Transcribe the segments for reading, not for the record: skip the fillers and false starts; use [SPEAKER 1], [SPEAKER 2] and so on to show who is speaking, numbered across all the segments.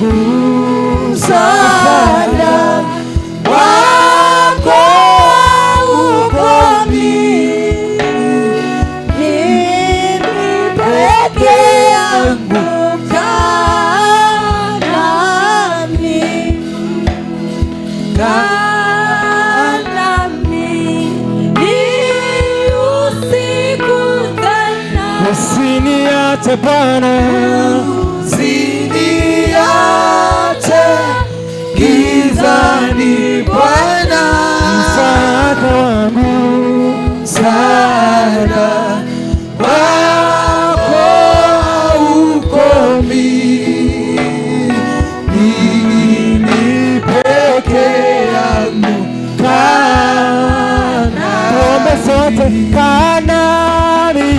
[SPEAKER 1] wangu,
[SPEAKER 2] msaada wako ukomi. Mimi peke yangu kanami, ni usiku tena.
[SPEAKER 1] usiniache Bwana,
[SPEAKER 2] usiniache gizani Bwana,
[SPEAKER 1] msaada wangu,
[SPEAKER 2] msaada wako ukomi. Mimi peke yangu kanami,
[SPEAKER 1] tuombe sote, kanami,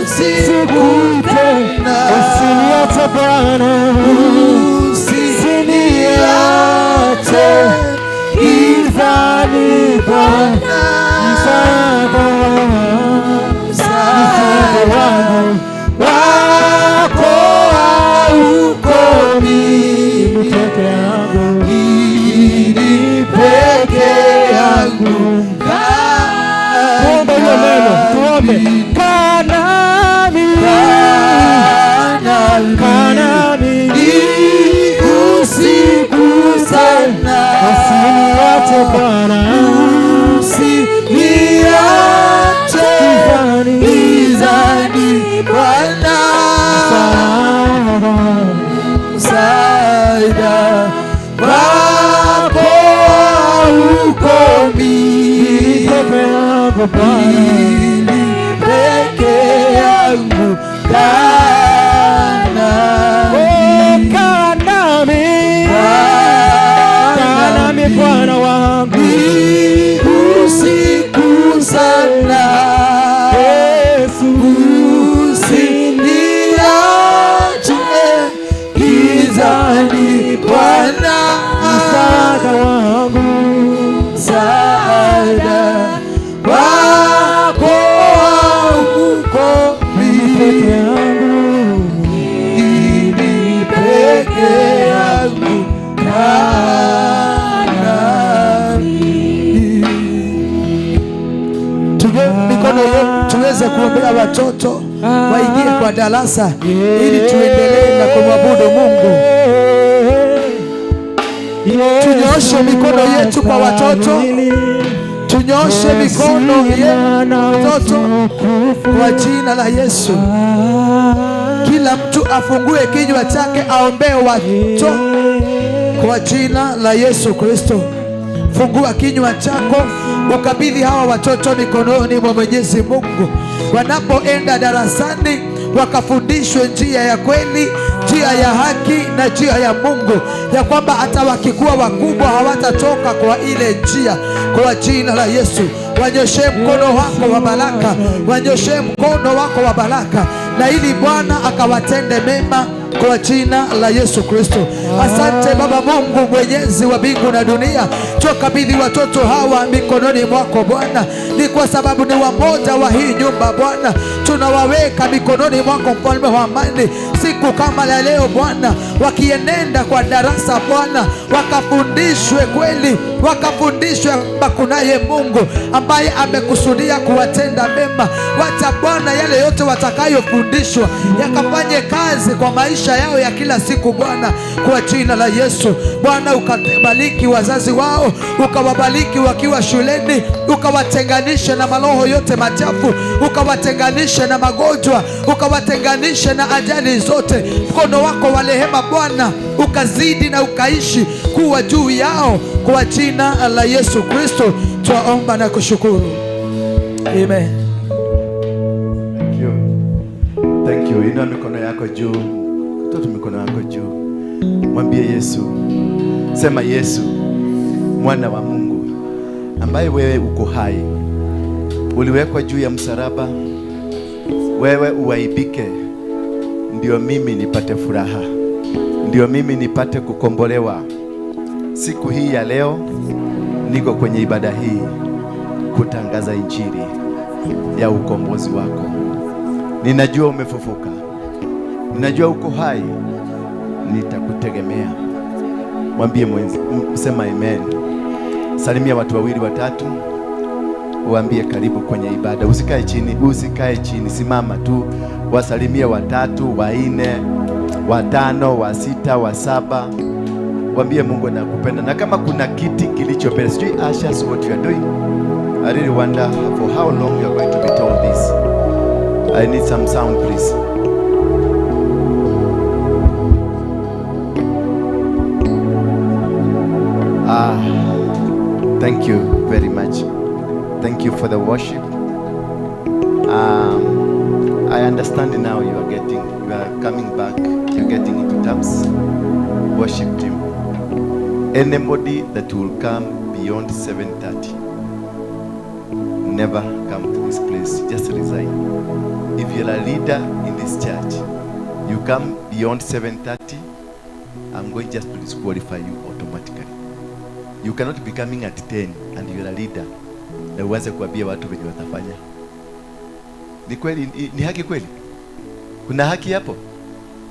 [SPEAKER 2] usiku tena.
[SPEAKER 1] usiniache Bwana,
[SPEAKER 2] usiniache gizani Bwana,
[SPEAKER 1] msaada wangu
[SPEAKER 2] wako haukomi.
[SPEAKER 1] peke yangu,
[SPEAKER 2] Mimi peke yangu
[SPEAKER 1] tuombe hiyo neno, tuombe kanami,
[SPEAKER 2] usiku sana.
[SPEAKER 1] usiniache Bwana,
[SPEAKER 2] usiniache gizani Bwana, msaada wako haukomi.
[SPEAKER 1] peke yangu Bwana,
[SPEAKER 2] Mimi peke yangu
[SPEAKER 1] kanami Bwana wangu,
[SPEAKER 2] usiku sana.
[SPEAKER 1] Yesu,
[SPEAKER 2] usiniache gizani Bwana,
[SPEAKER 1] msaada wangu,
[SPEAKER 2] msaada wako haukomi.
[SPEAKER 1] peke yangu,
[SPEAKER 2] Mimi peke yangu kanami. Mikono yetu tuweze kuombea watoto waingie kwa darasa ili tuendelee na kumwabudu Mungu. Tunyoshe mikono yetu kwa watoto, tunyoshe mikono yetu watoto kwa jina la Yesu. Kila mtu afungue kinywa chake aombee watoto kwa jina la Yesu Kristo. Fungua kinywa chako ukabidhi hawa watoto mikononi mwa Mwenyezi Mungu, wanapoenda darasani wakafundishwe njia ya kweli, njia ya haki na njia ya Mungu, ya kwamba hata wakikuwa wakubwa hawatatoka kwa ile njia. Kwa jina la Yesu, wanyoshe mkono wako wa baraka, wanyoshe mkono wako wa baraka, na ili Bwana akawatende mema kwa jina la Yesu Kristo. Asante Baba Mungu mwenyezi wa mbingu na dunia, tukabidhi watoto hawa mikononi mwako Bwana. Ni kwa sababu ni wamoja wa hii nyumba Bwana, tunawaweka mikononi mwako mfalme wa amani. Siku kama la leo Bwana, wakienenda kwa darasa Bwana, wakafundishwe kweli, wakafundishwe kwamba kunaye Mungu ambaye amekusudia kuwatenda mema. Wacha Bwana yale yote watakayofundishwa yakafanye kazi kwa maisha yao ya kila siku Bwana, kwa jina la Yesu. Bwana ukabariki wazazi wao, ukawabariki wakiwa shuleni, ukawatenganishe na maroho yote machafu, ukawatenganishe na magonjwa, ukawatenganishe na ajali zote. Mkono wako wa rehema Bwana ukazidi na ukaishi kuwa juu yao, kwa jina la Yesu Kristo twaomba na kushukuru, amen.
[SPEAKER 3] Thank you. Inua mikono yako juu. Toa mikono yako juu. Mwambie Yesu. Sema Yesu, mwana wa Mungu ambaye wewe uko hai. Uliwekwa juu ya msalaba. Wewe uaibike ndio mimi nipate furaha, ndio mimi nipate kukombolewa. Siku hii ya leo niko kwenye ibada hii kutangaza injili ya ukombozi wako. Ninajua umefufuka, ninajua uko hai, nitakutegemea. Mwambie mwenzi, sema amen. Salimia watu wawili watatu, uambie karibu kwenye ibada. Usikae chini, simama tu. Wasalimia watatu, wanne, watano, wa sita, wa saba. Waambie Mungu anakupenda. Na kama kuna kiti kilicho mbele, sijui ushers what you are doing. I really wonder for how long you are going to be told this. I need some sound, please. Thank you very much. Thank you for the worship. I understand now you are coming back, you're getting into terms. Worship team. Anybody that will come beyond 7:30, never come to this place, just resign. If you're a leader in this church, you come beyond 7:30, I'm going just to disqualify you automatically. You cannot be coming at 10 and you're a leader na uanze kuambia watu wenye watafanya. Ni kweli, ni haki kweli? Kuna haki hapo?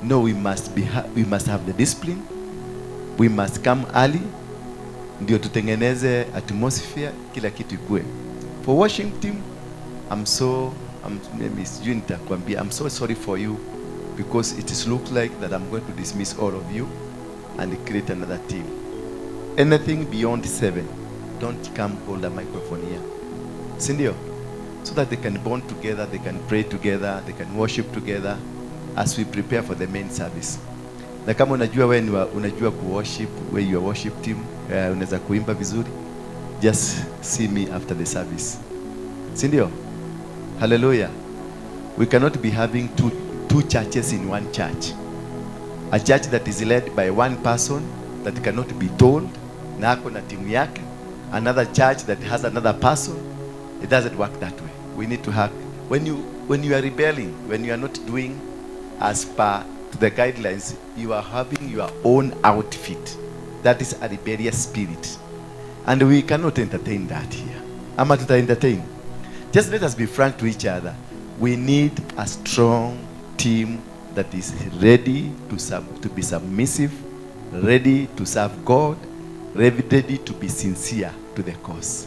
[SPEAKER 3] No, we must have the discipline. We must come early. Ndio tutengeneze atmosphere, kila kitu ikue. For worship team, I'm so sorry for you because it looks like that I'm going to dismiss all of you and create another team. Anything beyond 7, don't come hold a microphone here. Sindio? So that they can bond together, they can pray together, they can worship together as we prepare for the main service. Na kama unajua unajua kuworship, where your worship team, unaweza kuimba vizuri, just see me after the service. Sindio? Hallelujah. We cannot be having two churches in one church. A church that is led by one person that cannot be told, na ako na timu yake. Another church that has another person. It doesn't work that way. We need to have, when you are rebelling, when you are not doing as per the guidelines, you are having your own outfit. That is a rebellious spirit. And we cannot entertain that here. Ama tuta entertain. Just let us be frank to each other. We need a strong team that is ready to be submissive, ready to serve God, ready to be sincere to the cause.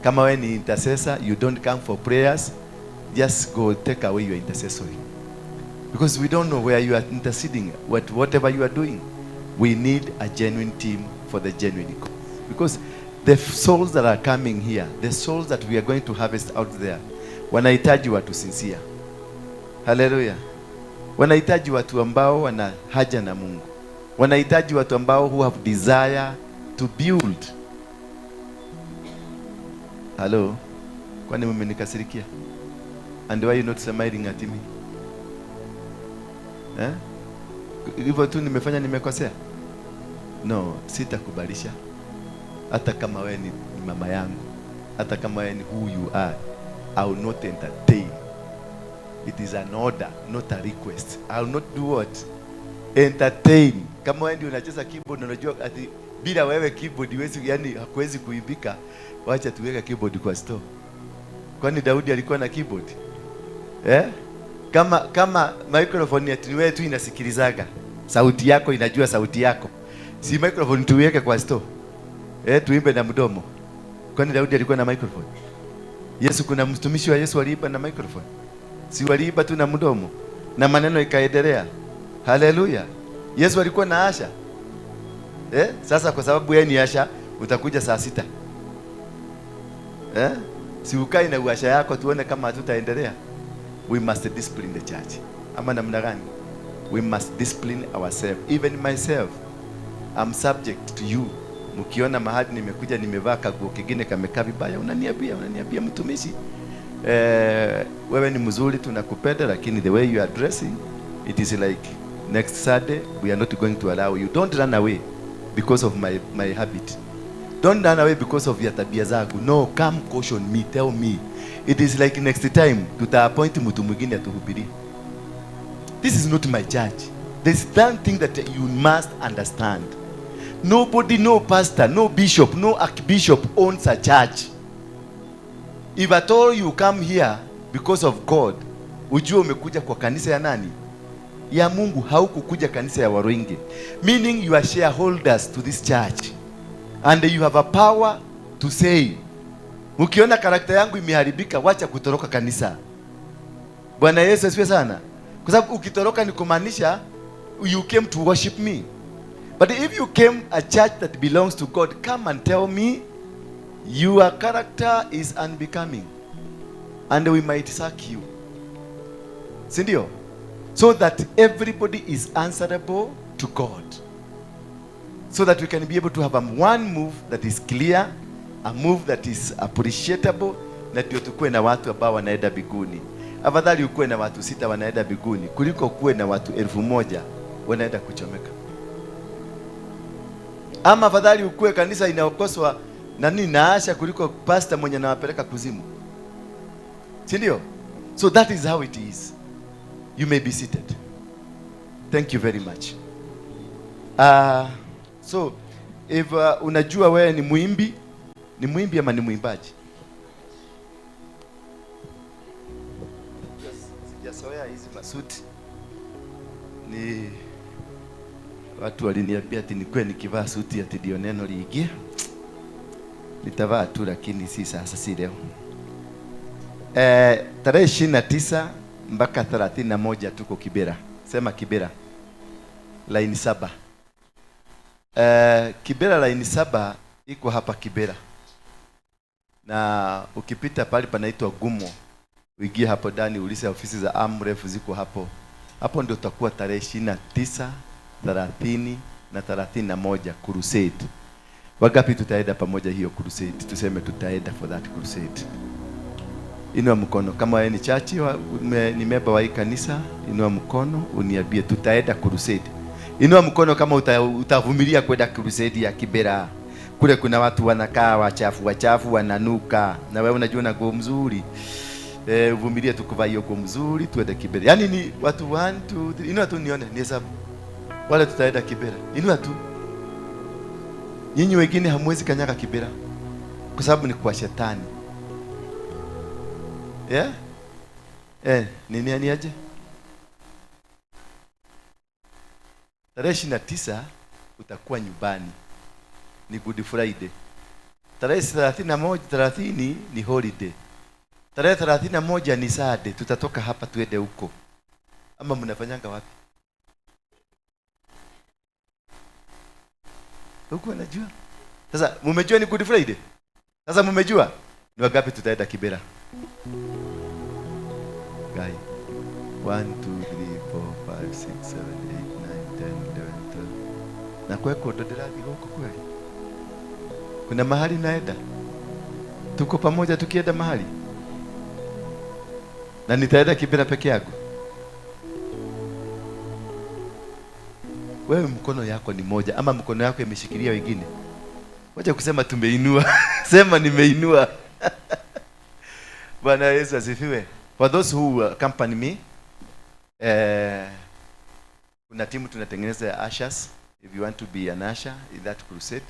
[SPEAKER 3] Kama wewe ni intercessor, you don't come for prayers, just go take away your intercessory. Because we don't know where you are interceding, whatever you are doing. We need a genuine team for the genuine cause. Because the souls that are coming here, the souls that we are going to harvest out there, wanahitaji watu sincere. Hallelujah. Wanahitaji watu ambao wana haja na Mungu. Wanahitaji watu ambao who have desire to build. Hello? Kwani mmenikasirikia? And why you not smiling at me? Hivyo tu nimefanya nimekosea? No, sitakubalisha. Hata kama wewe ni mama yangu, hata kama wewe ni who you are, I will not entertain. It is an order, not a request. I will not do what? Entertain. Kama wewe ndio unacheza keyboard na unajua ati bila wewe keyboard hakuwezi kuimbika, wacha tuweka keyboard kwa store. Kwani Daudi alikuwa na keyboard? Kama microphone ati wewe tu inasikilizaga, sauti yako inajua sauti yako. Si microphone tuweke kwa store. Tuimbe na mdomo. Kwani Daudi alikuwa na microphone? Yesu, kuna mtumishi wa Yesu aliimba na microphone? Si waliimba tu na mdomo na maneno ikaendelea. Hallelujah. Yesu alikuwa na asha. Sasa kwa sababu yeye ni asha, utakuja saa 6. Si ukae na uasha yako tuone kama hatutaendelea. We must discipline the church. Ama namna gani? We must discipline ourselves. Even myself, I'm subject to you. Mkiona mahali nimekuja nimevaa kaguo kingine kamekaa vibaya, unaniambia mtumishi, wewe ni mzuri tunakupenda, lakini the way you are dressing, it is like next Saturday we are not going to allow you. Don't run away because of my habit. Don't run away because of your tabia zangu. No, come caution me, tell me. It is like next time tuta-appoint mtu mwingine atuhubirie. This is not my church. There's one thing that you must understand. Nobody, no pastor, no bishop, no archbishop owns a church. If at all you come here because of God, ujue umekuja kwa kanisa ya nani? Ya Mungu. Haukukuja kanisa ya Waruinge. Meaning you are shareholders to this church and you have a power to say, ukiona karakta yangu imeharibika, wacha kutoroka kanisa. Bwana Yesu asifiwe sana. Kwa sababu ukitoroka ni kumaanisha you came to worship me. But if you came a church that belongs to God, come and tell me your character is unbecoming and we might sack you. Sindio? So that everybody is answerable to God. So that we can be able to have one move that is clear, a move that is appreciable, na ndio tukue na watu ambao wanaenda biguni. Afadhali ukue na watu 6 wanaenda biguni kuliko kuwe na watu 1000 wanaenda kuchomeka. Ama afadhali ukue kanisa inaokoswa na nini na Asha kuliko pastor mwenye anawapeleka kuzimu. Si ndio? So that is how it is. You may be seated. Thank you very much. So if unajua wewe ni muimbi ama ni muimbaji? Sijazoea hizi masuti. Ni watu waliniambia ati nikuwe nikivaa suti ati ndio neno liingie. Nitavaa tu lakini si sasa, si leo. Tarehe 29 mpaka 31 tuko Kibera. Sema Kibera. Line 7. Kibera line 7 iko hapa Kibera. Na ukipita pale panaitwa Gumo, uingie hapo ndani uliza ofisi za Amref ziko hapo. Hapo ndio tutakuwa tarehe 29, 30 na 31 crusade. Wangapi tutaenda pamoja hiyo crusade? Tuseme tutaenda for that crusade. Inua mkono kama wewe ni chachi ni member wa hii kanisa, inua mkono uniambie tutaenda crusade. Inua mkono kama utavumilia kwenda crusade ya Kibera. Kule kuna watu wanakaa wachafu wananuka. Na wewe unajua na nguo mzuri. Uvumilie tukuvaa hiyo nguo mzuri tuende Kibera. Yaani ni watu 1 2 3. Inua tu nione ni hesabu. Wale tutaenda Kibera. Inua tu. Nyinyi wengine hamwezi kanyaga Kibera. Kwa sababu ni kwa shetani. Yeah? Nini aje? Tarehe 29 utakuwa nyumbani. Ni Good Friday. Tarehe 30 ni holiday. Tarehe 31 ni Saturday. Tutatoka hapa tuende huko. Ama mnafanyanga wapi? Huko unajua? Sasa mmejua ni Good Friday? Sasa mmejua ni wangapi tutaenda Kibera? Guy. 1 2 3 4 5 6 7 8 9 10 11 12. Na kweko doderathi huko kweli? Kuna mahali naenda? Tuko pamoja tukienda mahali? Na nitaenda Kibera peke yako? Wewe mkono yako ni moja ama mkono yako imeshikilia wengine? Wacha kusema tumeinua. Sema nimeinua. Bwana Yesu asifiwe. For those who accompany me, kuna timu tunatengeneza ushers. If you want to be an usher in that crusade,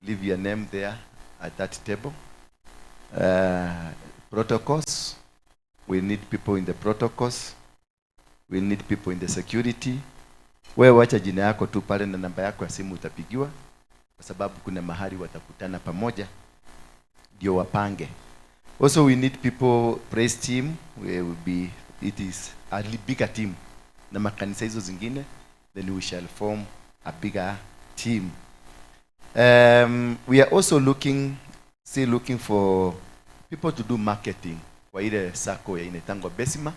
[SPEAKER 3] leave your name there at that table. Protocols. We need people in the protocols. We need people in the security. Wewe wacha jina yako tu pale na namba yako ya simu utapigiwa kwa sababu kuna mahali watakutana pamoja ndio wapange. Also we need people praise team. It is a bigger team na makanisa hizo zingine, then we shall form a bigger team. We are also looking for people to do marketing kwa ile sako ya inaitangwa Besima.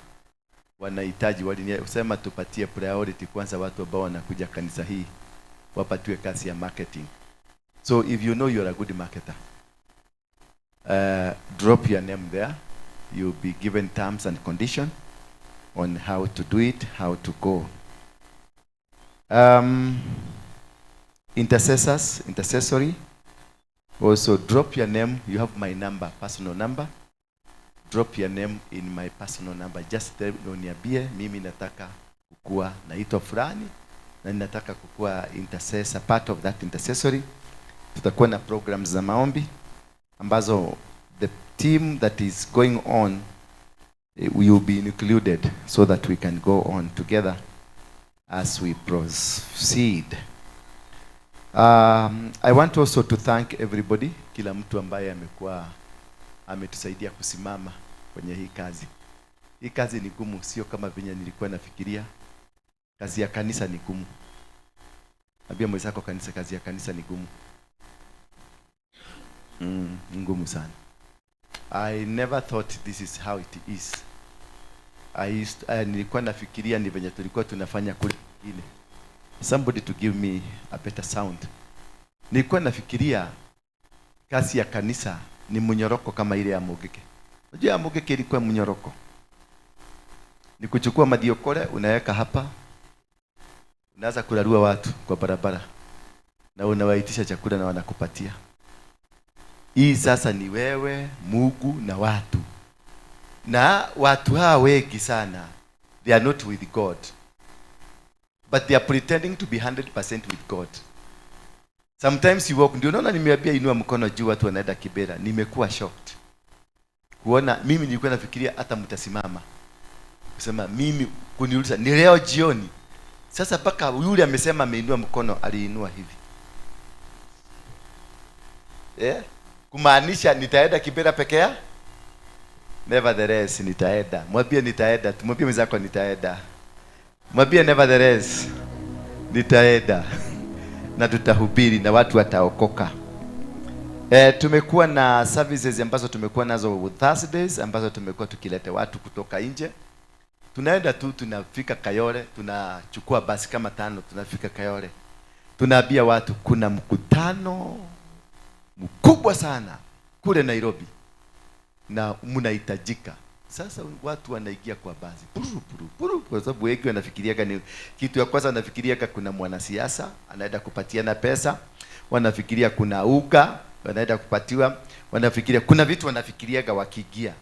[SPEAKER 3] Wanahitaji walisema tupatie priority kwanza watu ambao wanakuja kanisa hii wapatiwe kazi ya marketing. So if you know you are a good marketer, drop your name there. You'll be given terms and condition on how to do it, how to go. Intercessory. Also drop your name. You have my number, personal number. Drop your name in my personal number. Just niambie mimi nataka kukua naitwa fulani na ninataka kukua intercessor, part of that intercessory. Tutakuwa na programs za maombi ambazo the team that is going on will be included so that we can go on together as we proceed. I want also to thank everybody, kila mtu ambaye ametusaidia kusimama kwenye hii kazi. Hii kazi ni gumu, sio kama venye nilikuwa nafikiria. Kazi ya kanisa ni gumu. Ambia mwenzako kazi ya kanisa ni gumu. Ngumu sana. I never thought this is how it is. Nilikuwa nafikiria ni venye tulikuwa tunafanya kule ile. Somebody to give me a better sound. Nilikuwa nafikiria kazi ya kanisa ni mnyoroko kama ile ya Mugike. Unajua Mugike ilikuwa mnyoroko. Ni kuchukua madiokole unaweka hapa. Unaanza kularua watu kwa barabara. Na unawaitisha chakula na wanakupatia. Hii sasa ni wewe, Mungu na watu. Na watu hawa wengi sana, they are not with God. But they are pretending to be 100% with God. Sometimes you walk, ndio unaona nimeambia inua mkono juu watu wanaenda Kibera. Nimekuwa shocked. Kuona mimi nilikuwa nafikiria hata mtasimama. Kusema mimi kuniuliza ni leo jioni. Sasa paka yule amesema ameinua mkono aliinua hivi. Kumaanisha nitaenda Kibera peke yake? Nevertheless nitaenda. Mwambie nitaenda. Tumwambie mzako nitaenda. Mwambie nevertheless nitaenda. Na tutahubiri na watu wataokoka. Tumekuwa na services ambazo tumekuwa nazo Thursdays ambazo tumekuwa tukileta watu kutoka nje. Tunaenda tu tunafika Kayole, tunachukua basi kama 5 tunafika Kayole. Tunaambia watu kuna mkutano mkubwa sana kule Nairobi na mnahitajika. Sasa watu wanaingia kwa basi kwa sababu wengi wanafikiria gani, kitu ya kwanza wanafikiria kuna mwanasiasa anaenda kupatiana pesa, wanafikiria kuna uga wanaenda kupatiwa, wanafikiria kuna vitu wanafikiriaga wakiingia.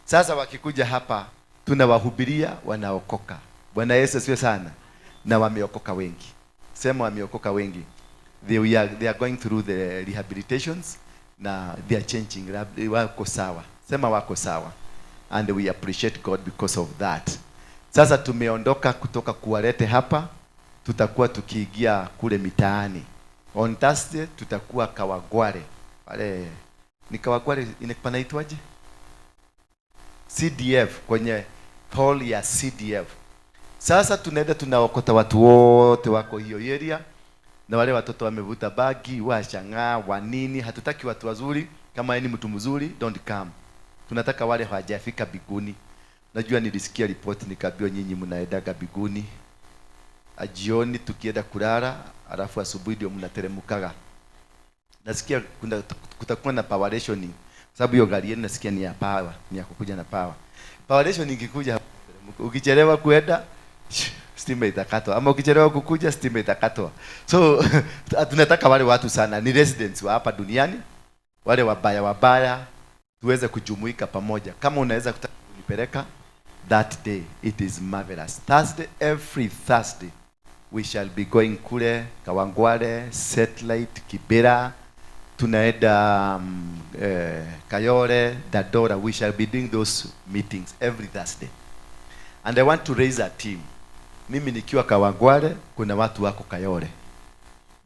[SPEAKER 3] Sasa wakikuja hapa tunawahubiria wanaokoka. Bwana Yesu asifiwe sana. Na wameokoka wengi. Sema wameokoka wengi. They are going through the rehabilitations na they are changing. Wako sawa. Sema wako sawa. And we appreciate God because of that. Sasa tumeondoka kutoka kuwalete hapa, tutakuwa tukiingia kule mitaani. On Thursday tutakuwa Kawagware. Pale ni Kawagware panaitwaje? CDF, kwenye hall ya CDF. Sasa tunaenda tunaokota watu wote wako hiyo area. Na wale watoto wamevuta bagi, washanga, wanini, hatutaki watu wazuri. Kama ni mtu mzuri, don't come. Tunataka wale hawajafika biguni. Najua nilisikia report nikaambiwa nyinyi mnaendaga biguni. Jioni tukienda kulala, alafu asubuhi ndio mnateremkaga. Nasikia kutakuwa na power rationing. Sababu hiyo gari yenu nasikia ni ya power, ni ya kukuja na power. Power rationing ikikuja, ukichelewa kuenda stima itakatwa, ama ukichelewa kukuja stima itakatwa. So tunataka wale watu sana ni residents wa hapa duniani, wale wabaya tuweze kujumuika pamoja. Kama unaweza kunipeleka that day, it is marvelous. Thursday, every Thursday we shall be going kule Kawangware, Satellite, Kibera, tunaenda Kayole, Dadora. We shall be doing those meetings every Thursday. And I want to raise a team. Mimi nikiwa Kawangware, kuna watu wako Kayole.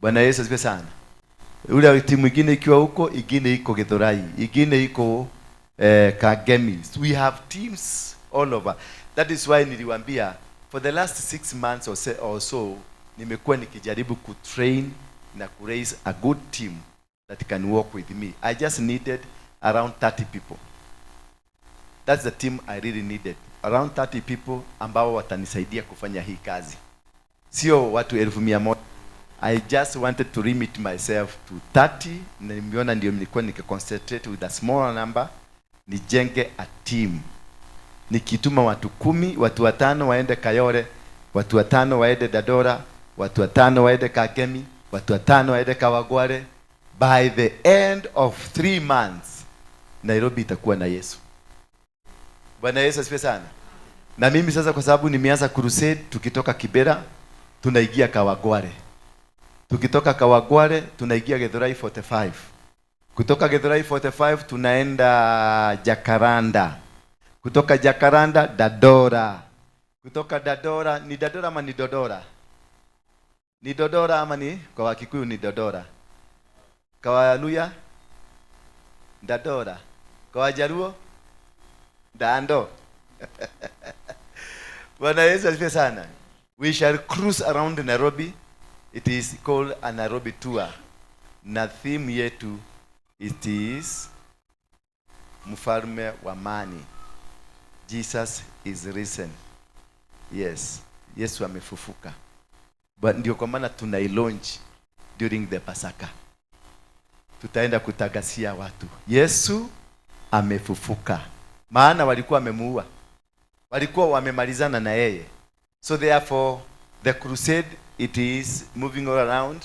[SPEAKER 3] Bwana Yesu asifiwe sana. Ule timu nyingine ikiwa huko, ingine iko Githurai, ingine iko Kagemi. We have teams all over. That is why niliwaambia for the last 6 months or so nimekuwa nikijaribu kutrain na raise a good team that can work with me. I just needed around 30 people. That's the team I really needed. Around 30 people ambao watanisaidia kufanya hii kazi. Sio watu 1,100. I just wanted to limit myself to 30. Na nimeona ndio nilikuwa nikaconcentrate with a smaller number. Nijenge a team. Nikituma watu 10, watu 5 waende Kayole, watu 5 waende Dadora, watu 5 waende Kagemi, watu 5 waende Kawagware. By the end of 3 months, Nairobi itakuwa na Yesu. Bwana Yesu asifiwe sana. Na mimi sasa kwa sababu nimeanza crusade, tukitoka Kibera tunaingia Kawagware. Tukitoka Kawagware tunaingia Githurai 45. Kutoka Githurai 45 tunaenda Jacaranda. Kutoka Jacaranda, Dadora. Kutoka Dadora, ni Dadora ama ni Dodora? Ni Dodora ama ni kwa Wakikuyu ni Dodora? Kwa Waluya Dadora. Kwa Wajaruo Dando. Bwana Yesu asifiwe sana. We shall cruise around Nairobi. It is called a Nairobi tour. Na theme yetu it is Mfalme wa amani. Jesus is risen. Yes, Yesu amefufuka. But ndio kwa maana tunailaunch during the Pasaka. Tutaenda kutagasia watu Yesu amefufuka. Maana walikuwa wamemuua. Walikuwa wamemalizana na yeye. So therefore the crusade it is moving all around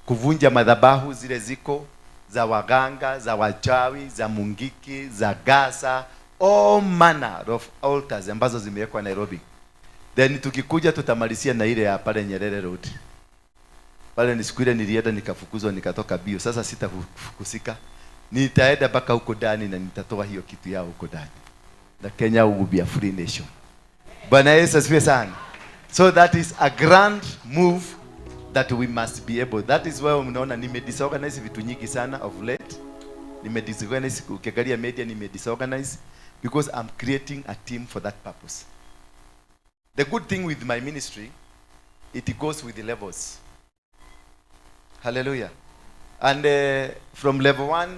[SPEAKER 3] kuvunja madhabahu zile ziko za waganga, za wachawi, za mungiki, za gasa, all manner of altars ambazo zimewekwa Nairobi. Then tukikuja tutamalizia na ile ya pale Nyerere Road. Pale ni siku ile nilienda nikafukuzwa nikatoka bio. Sasa sitafukusika. Nitaenda mpaka huko ndani na nitatoa hiyo kitu yao huko ndani. Na Kenya will be a free nation. Bwana Yesu asifiwe sana. So that is a grand move that we must be able. That is why mnaona nimedisorganize vitu nyingi sana of late. Nimedisorganize, ukiangalia media nimedisorganize because I'm creating a team for that purpose. The good thing with my ministry, it goes with the levels. Hallelujah. And from level 1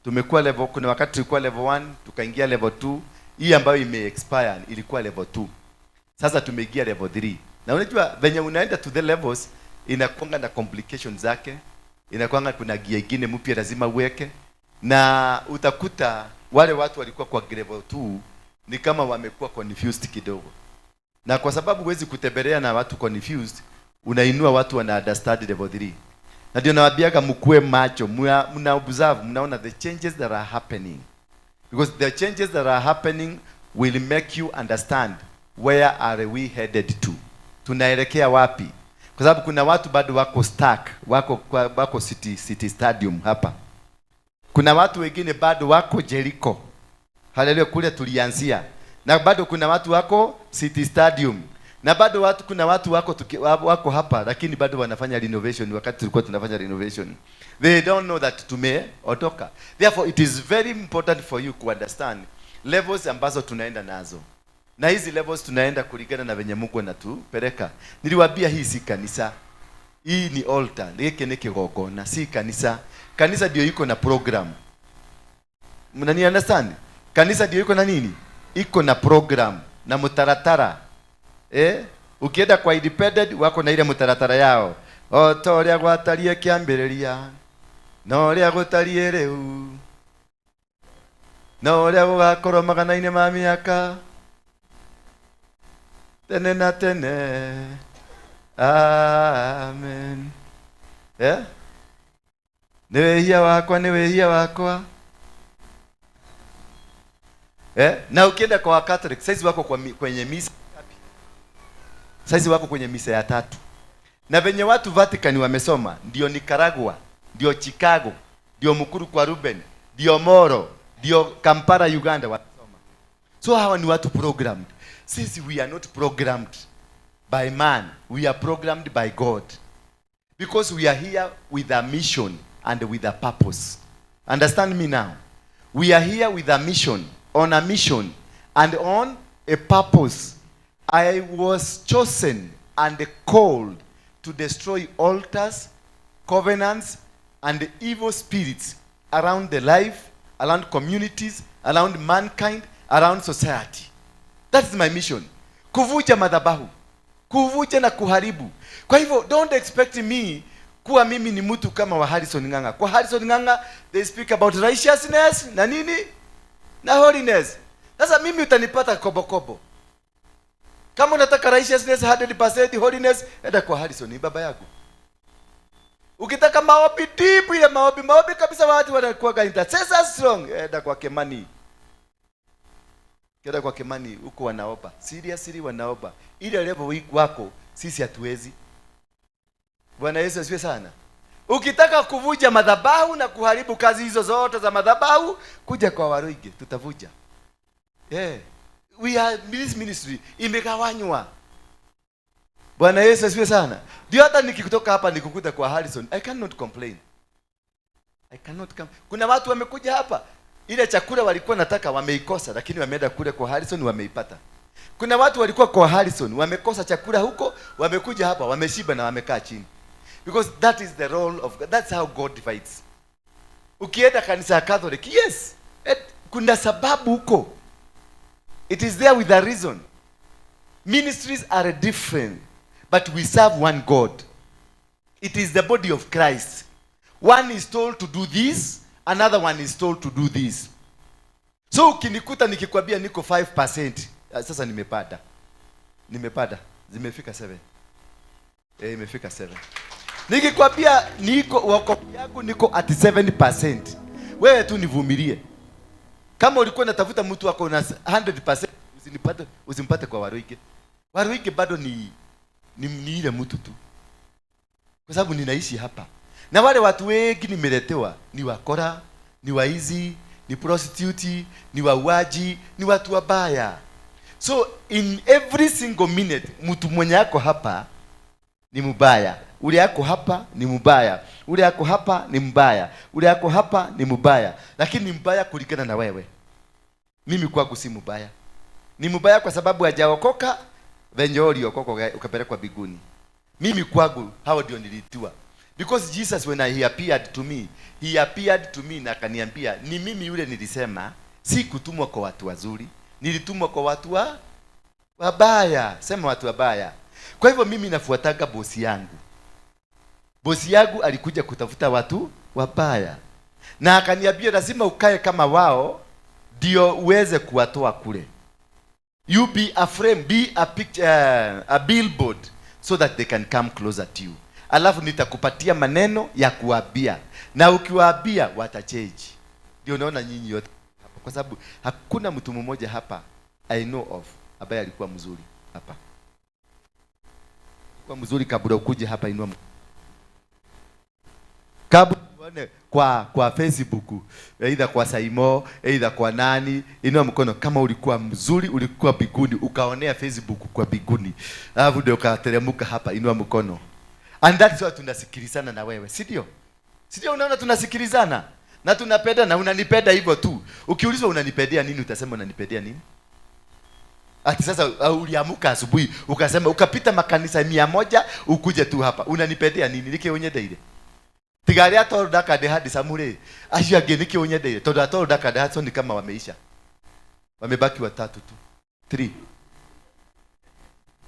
[SPEAKER 3] tumekuwa level, kuna wakati tulikuwa level 1 tukaingia level 2. Hii ambayo ime-expire ilikuwa level 2. Sasa tumeingia level 3. Na unajua venye unaenda to the levels inakuanga na complications zake. Inakuanga kuna gear nyingine mpya lazima uweke. Na utakuta wale watu walikuwa kwa level 2 ni kama wamekuwa confused kidogo. Na kwa sababu huwezi kutembelea na watu confused, unainua watu wana understand level 3. Na ndio nawaambiaga mkue macho, mna observe, mnaona the changes that are happening. Because the changes that are happening will make you understand where are we headed to. Tunaelekea wapi? Kwa sababu kuna watu bado wako stuck, wako city stadium hapa. Kuna watu wengine bado wako Jericho. Haleluya, kule tulianzia. Na bado kuna watu wako city stadium. Na bado kuna watu wako hapa lakini bado wanafanya renovation wakati tulikuwa tunafanya renovation. They don't know that tumeotoka. Therefore it is very important for you to understand levels ambazo tunaenda nazo. Na hizi levels tunaenda kulingana na venye Mungu anatupeleka. Niliwaambia hii si kanisa. Hii ni altar. Hiki ni kigongona, si kanisa. Kanisa ndio iko na program. Mnani understand? Kanisa ndio iko na nini? Iko na program na mutaratara. Ukienda kwa independent wako na ile mutaratara yao. Otoria gwatarie kiambiriria. No ria gutarie riu. No ria gugakorwo magana-ini ma miaka. Tene na tene. Amen. Ni wehia wakwa, ni wehia wakwa. Na ukienda kwa Catholic, saizi wako kwenye misa ngapi? Saizi wako kwenye misa ya 3. Na venye watu Vatican wamesoma, ndio Nicaragua, ndio Chicago, ndio Mukuru kwa Ruben, ndio Moro, ndio Kampala Uganda wamesoma. So hawa ni watu programmed. Sisi we are not programmed by man, we are programmed by God. Because we are here with a mission and with a purpose. Understand me now? We are here with a mission, on a mission and on a purpose. I was chosen and called to destroy altars, covenants and evil spirits around the life, around communities, around mankind, around society. That is my mission. Kuvuja madhabahu. Kuvuja na kuharibu. Kwa hivyo don't expect me kuwa mimi ni mtu kama wa Harrison Ng'ang'a. Kwa Harrison Ng'ang'a they speak about righteousness na nini? Na holiness. Sasa mimi utanipata kobo. Kama unataka righteousness 100% holiness, enda kwa Harrison, ni baba yako. Ukitaka maombi deep ile maombi kabisa watu wanakuwa intercessor strong, enda kwa Kemani. Kenda kwa Kemani huko wanaomba. Seriously wanaomba. Ile level wako sisi hatuwezi. Bwana Yesu asifiwe sana. Ukitaka kuvuja madhabahu na kuharibu kazi hizo zote za madhabahu, kuja kwa Waruinge tutavuja. this ministry imegawanywa. Bwana Yesu asifiwe sana. Ndio hata nikikutoka hapa nikukuta kwa Harrison, I cannot complain. Kuna watu wamekuja hapa, ile chakula walikuwa nataka wameikosa, lakini wameenda kule kwa Harrison wameipata. Kuna watu walikuwa kwa Harrison wamekosa chakula huko, wamekuja hapa wameshiba na wamekaa chini. Because that is the role of God. That's how God divides. Ukienda kanisa ya Catholic, yes, kuna sababu huko. It is there with a reason. Ministries are different, but we serve one God. It is the body of Christ. One is told to do this, another one is told to do this. So ukinikuta nikikwambia niko 5%, sasa nimepata. Zimefika 7. Imefika 7. Nikikwambia niko wokovu yangu niko at 7%. Wewe tu nivumilie. Kama ulikuwa unatafuta mtu wako na 100%, usimpate kwa Waruinge. Waruinge bado ni ile mtu tu. Kwa sababu ninaishi hapa. Na wale watu wengi nimeletewa ni wakora, ni waizi, ni prostitute, ni wauaji, ni watu wabaya. So in every single minute mtu mwenye yako hapa ni mbaya. Ule yako hapa ni mbaya. Ule yako hapa ni mbaya. Ule yako hapa ni mbaya. Lakini ni mbaya kulingana na wewe. Mimi kwangu si mbaya. Ni mbaya kwa sababu hajaokoka, venye uliokoka ukapelekwa mbinguni. Mimi kwangu hao ndio nilitiwa. Because Jesus when he appeared to me na akaniambia ni mimi yule nilisema si kutumwa kwa watu wazuri, nilitumwa kwa watu wabaya. Sema watu wabaya. Kwa hivyo mimi nafuataga bosi yangu. Bosi yangu alikuja kutafuta watu wabaya. Na akaniambia lazima ukae kama wao ndio uweze kuwatoa kule. You be a frame, be a picture, a billboard so that they can come closer to you. Alafu nitakupatia maneno ya kuambia. Na ukiwaambia watachange. Ndio unaona nyinyi yote hapa. Kwa sababu hakuna mtu mmoja hapa I know of ambaye alikuwa mzuri hapa. Kwa mzuri kabla ukuje hapa inua kwa Facebook, either kwa Saimo, either kwa nani, inua mkono kama ulikuwa mzuri, ulikuwa biguni, ukaonea Facebook kwa biguni. Alafu ndio ukateremka hapa, inua mkono. And that's why tunasikilizana na wewe, si ndio? Si ndio unaona tunasikilizana? Na tunapenda na unanipenda hivyo tu. Ukiulizwa unanipendea nini utasema unanipendea nini? Ati sasa uliamuka asubuhi ukasema ukapita makanisa 100 ukuje tu hapa. Unanipendea nini? Nikionyede Tigari atoro de hadi samure. Ashi ageni kionyede. Todo atoro de hadi ni kama wameisha. Wamebaki 3 tu. 3.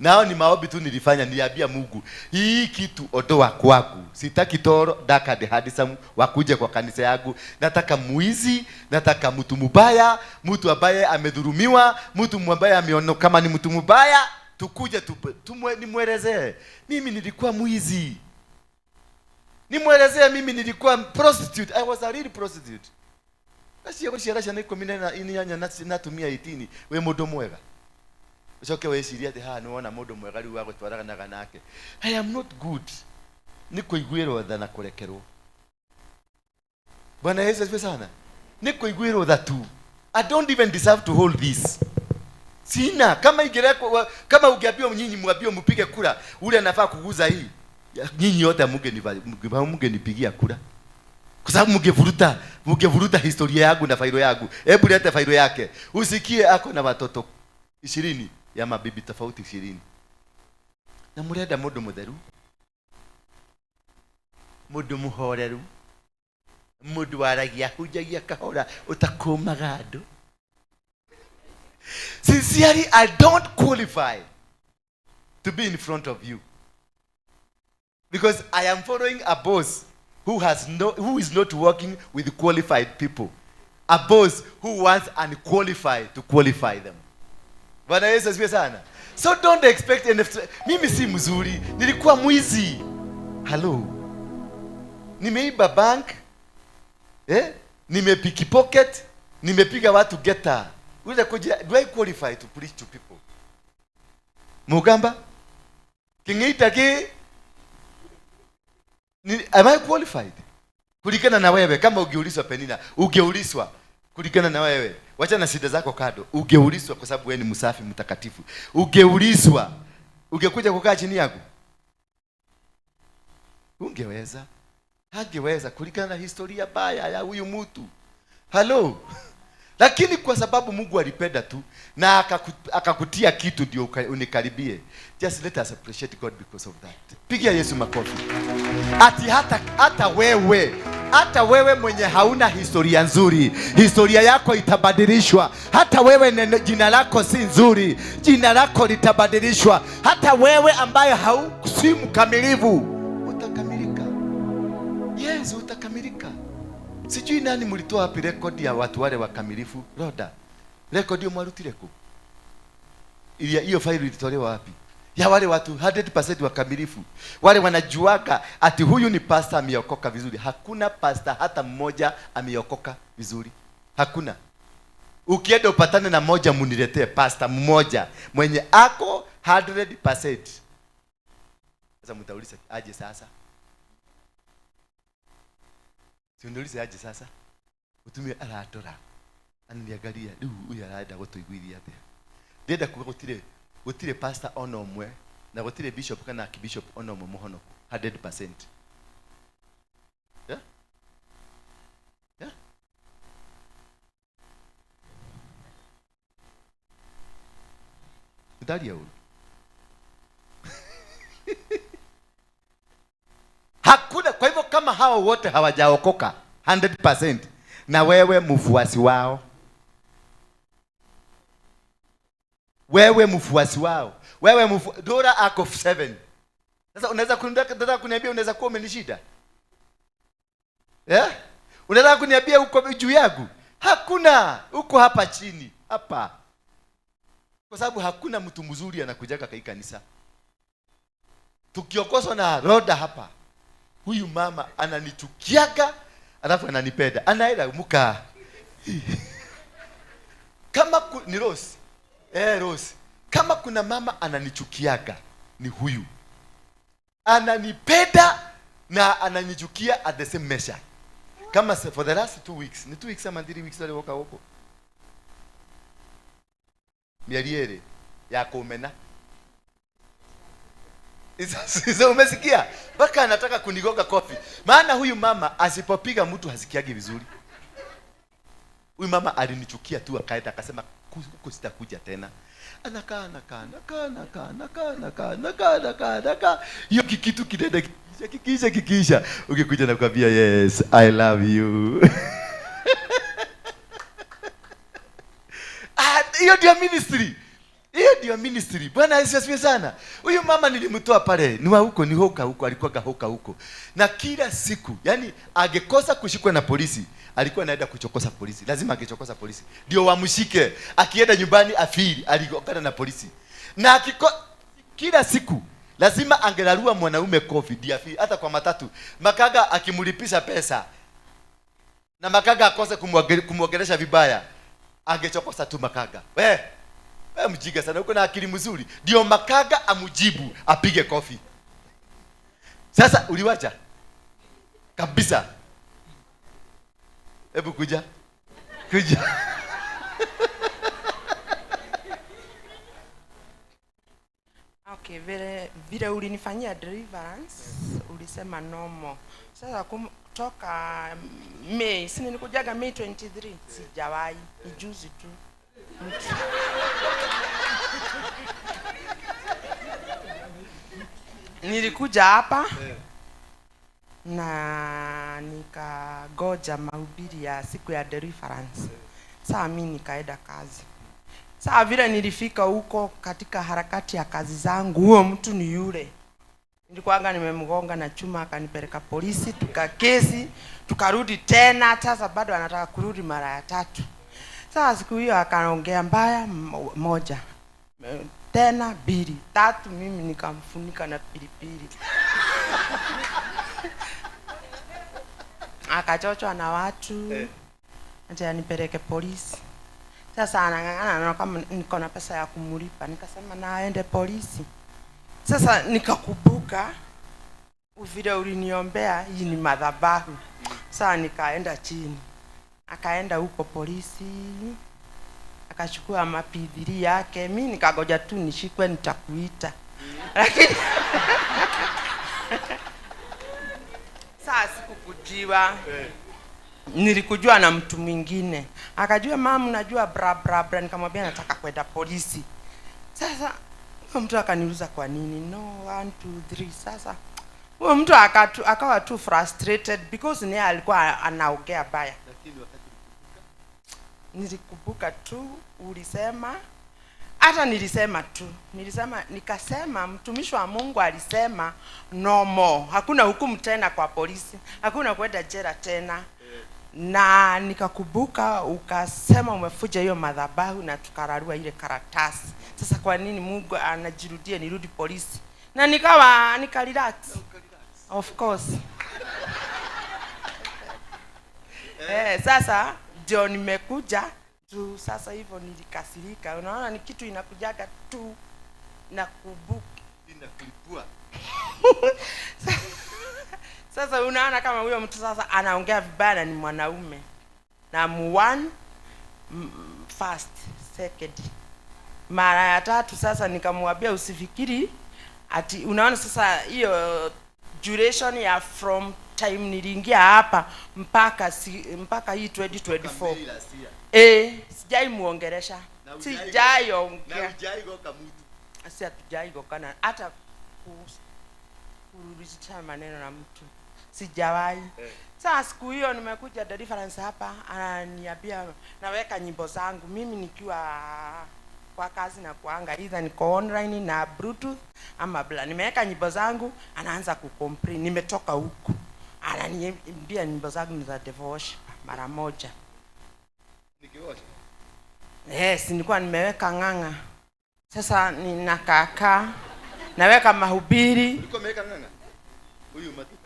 [SPEAKER 3] Nao ni maombi tu nilifanya, niliambia Mungu, hii kitu odoa kwangu. Sitaki toro daka de hadi samu wakuje kwa kanisa yangu. Nataka muizi, nataka mtu mbaya, mtu ambaye amedhulumiwa, mtu ambaye ameona kama ni mtu mbaya, tukuje nimwelezee. Mimi nilikuwa muizi. Nimwelezea mimi nilikuwa prostitute. I was a real prostitute. Basi yako shirasha niko mimi na inyanya natumia 18 we modo mwega. Usoke we siria de ha no na modo mwega ri wako twaraga na ganake. I am not good. Niko igwero tha na kurekerwo. Bwana Yesu asifiwe sana. Niko igwero tha tu. I don't even deserve to hold this. Sina kama ingereko kama ungeambiwa nyinyi mwambie mpige kura, ule anafaa kuguza hii. Nyinyi yote mungenipigia kura. Kwa sababu mngevuruta historia yangu na failo yangu. Hebu lete failo yake. Usikie ako na watoto 20 ya mabibi tofauti 20. Na murenda mundu mutheru. Mundu muhoreru. Mundu waragia hujagia kahora utakomaga andu. Sincerely, I don't qualify to be in front of you. Because I am following a boss who is not working with qualified people. A boss who wants unqualified to qualify them. Bwana Yesu asifiwe sana. So don't expect mimi si mzuri, nilikuwa mwizi. Hello. Nimeiba bank. Nimepickpocket, nimepiga watu geta. Ule koja, do I qualify to preach to people? Mugamba? Kingeita ki am I qualified? Kulingana na wewe kama ungeulizwa Penina, ungeulizwa kulingana na wewe. wacha na shida zako kado. Ungeulizwa kwa sababu wewe ni msafi mtakatifu. Ungeulizwa, ungekuja kukaa chini yangu? Ungeweza? Hangeweza kulingana na historia baya ya huyu mtu. Hello. Lakini kwa sababu Mungu alipenda tu na akakutia kitu ndio unikaribie. Just let us appreciate God because of that. Pigia Yesu makofi. Ati hata wewe mwenye hauna historia nzuri, historia yako itabadilishwa. Hata wewe jina lako si nzuri, jina lako litabadilishwa. Hata wewe ambaye si mkamilifu, utakamilika. Yes, utakamilika. Sijui nani mlitoa wapi rekodi ya watu wale wakamilifu? Roda. Rekodi mwarutireko. Hiyo faili ilitolewa wapi? Ya wale watu 100% wakamilifu. Wale wanajuaga ati huyu ni pastor ameokoka vizuri. Hakuna pastor hata mmoja ameokoka vizuri. Hakuna. Ukienda upatane na moja muniletee pastor mmoja mwenye ako 100%. Sasa mtauliza aje sasa? Siundulize aje sasa? Utumie aratora. Ananiangalia, huyu araenda gutuiguithia atia. Ndenda kuga gutire pastor ona omwe na gutire bishop kana archbishop ona omwe muhonoku 100%. Yeah? Yeah? Ndaria huyu. Hakuna. Kwa hivyo kama hao wote hawajaokoka 100% na wewe mfuasi wao, Ndura ako 7. Sasa unaweza kuniambia unaweza kuwa umenishida? Yeah? Unaweza kuniambia uko juu yangu? Hakuna. Uko hapa chini hapa. Kwa sababu hakuna mtu mzuri anakujaga kwa kanisa. Tukiokoswa na roda hapa, huyu mama ananichukiaga alafu ananipenda. Anaenda muka. Kama ni Rose. Rose. Kama kuna mama ananichukiaga ni huyu. Ananipenda na ananichukia at the same measure. Kama for the last 2 weeks, ni 2 weeks ama 3 weeks wale woka huko. Mialiere ya kumena. Sasa umesikia? Baka anataka kunigonga kofi. Maana huyu mama asipopiga mtu hasikiagi vizuri. Huyu mama alinichukia tu akaenda akasema huko sitakuja tena. Anakaa. Hiyo kitu kidede kikisha. Ukikuja na kuambia yes, I love you. Hiyo ndio ministry. Bwana asifiwe sana. Huyu mama nilimtoa pale. Ni wa huko, ni huko, alikuwa hoka huko. Na kila siku, yani angekosa kushikwa na polisi, alikuwa anaenda kuchokosa polisi. Lazima angechokosa polisi ndio wamshike. Akienda nyumbani afiri, aligongana na polisi. Na kila siku lazima angelarua mwanaume kofi ndio afiri. Hata kwa matatu, makaga akimlipisha pesa na makaga akose kumwogelesha vibaya, angechokosa tu makaga. Wewe mjiga sana, uko na akili mzuri. Ndio makaga amujibu, apige kofi. Sasa uliwacha kabisa. Hebu kuja.
[SPEAKER 4] Okay, vile ulinifanyia deliverance, ulisema normal. Sasa kutoka May, si nilikujaga May 23, sijawahi, ni juzi tu. Nilikuja hapa na nikagoja mahubiri ya siku ya deliverance. Sasa mimi nikaenda kazi. Sasa vile nilifika huko katika harakati ya kazi zangu, huo mtu ni yule. Nilikuanga nimemgonga na chuma, akanipeleka polisi, tukakesi, tukarudi tena. Sasa bado anataka kurudi mara ya 3. Sasa siku hiyo akaongea mbaya, 1. Tena 2, 3, mimi nikamfunika na pilipili. Akachochwa na watu. Acha anipeleke polisi. Sasa anang'ang'ana kama niko na pesa ya kumulipa. Nikasema na aende polisi. Sasa nikakumbuka vile uliniombea, hii ni madhabahu. Sasa nikaenda chini. Akaenda huko polisi. akachukua mapidhiri yake. Mimi nikagoja tu nishikwe nitakuita. Lakini sasa sikukujiwa. Nilikujua na mtu mwingine. Akajua mama najua bra nikamwambia nataka kwenda polisi. Sasa huyo mtu akaniuliza kwa nini? No 1 2 3. Sasa huyo mtu akawa tu frustrated because naye alikuwa anaongea baya.
[SPEAKER 3] Lakini wakati
[SPEAKER 4] Nilikumbuka tu ulisema, hata nilisema tu. Nikasema mtumishi wa Mungu alisema no more. Hakuna hukumu tena kwa polisi. Hakuna kwenda jela tena. Na nikakumbuka ukasema umefuja hiyo madhabahu na tukararua ile karatasi. Sasa kwa nini Mungu anajirudia nirudi polisi? Na nika relax. Of course. Sasa ndio nimekuja tu sasa hivyo nilikasirika. Unaona ni kitu inakujaga tu na kubuka
[SPEAKER 3] inakulipua.
[SPEAKER 4] Sasa unaona kama huyo mtu sasa anaongea vibaya na ni mwanaume. Na one first, second. Mara ya tatu sasa nikamwambia usifikiri ati unaona sasa hiyo duration ya from time niliingia hapa mpaka hii 2024. Sijai muongelesha. Sijai ongea.
[SPEAKER 3] Na ujai goka mtu.
[SPEAKER 4] Asi hatujai gokana hata kurudisha maneno na mtu. Sijawahi. Sasa siku hiyo nimekuja deliverance hapa, ananiambia naweka nyimbo zangu mimi nikiwa kwa kazi na kuanga either niko online na bluetooth ama bla. Nimeweka nyimbo zangu, anaanza kucomplain nimetoka huku. Ananiambia nyimbo zangu ni za devotion mara moja.
[SPEAKER 3] Nikiosha.
[SPEAKER 4] Nilikuwa nimeweka ng'ang'a. Sasa ninakaa naweka mahubiri.
[SPEAKER 3] Ulikuwa umeweka ng'ang'a? Huyu matuka.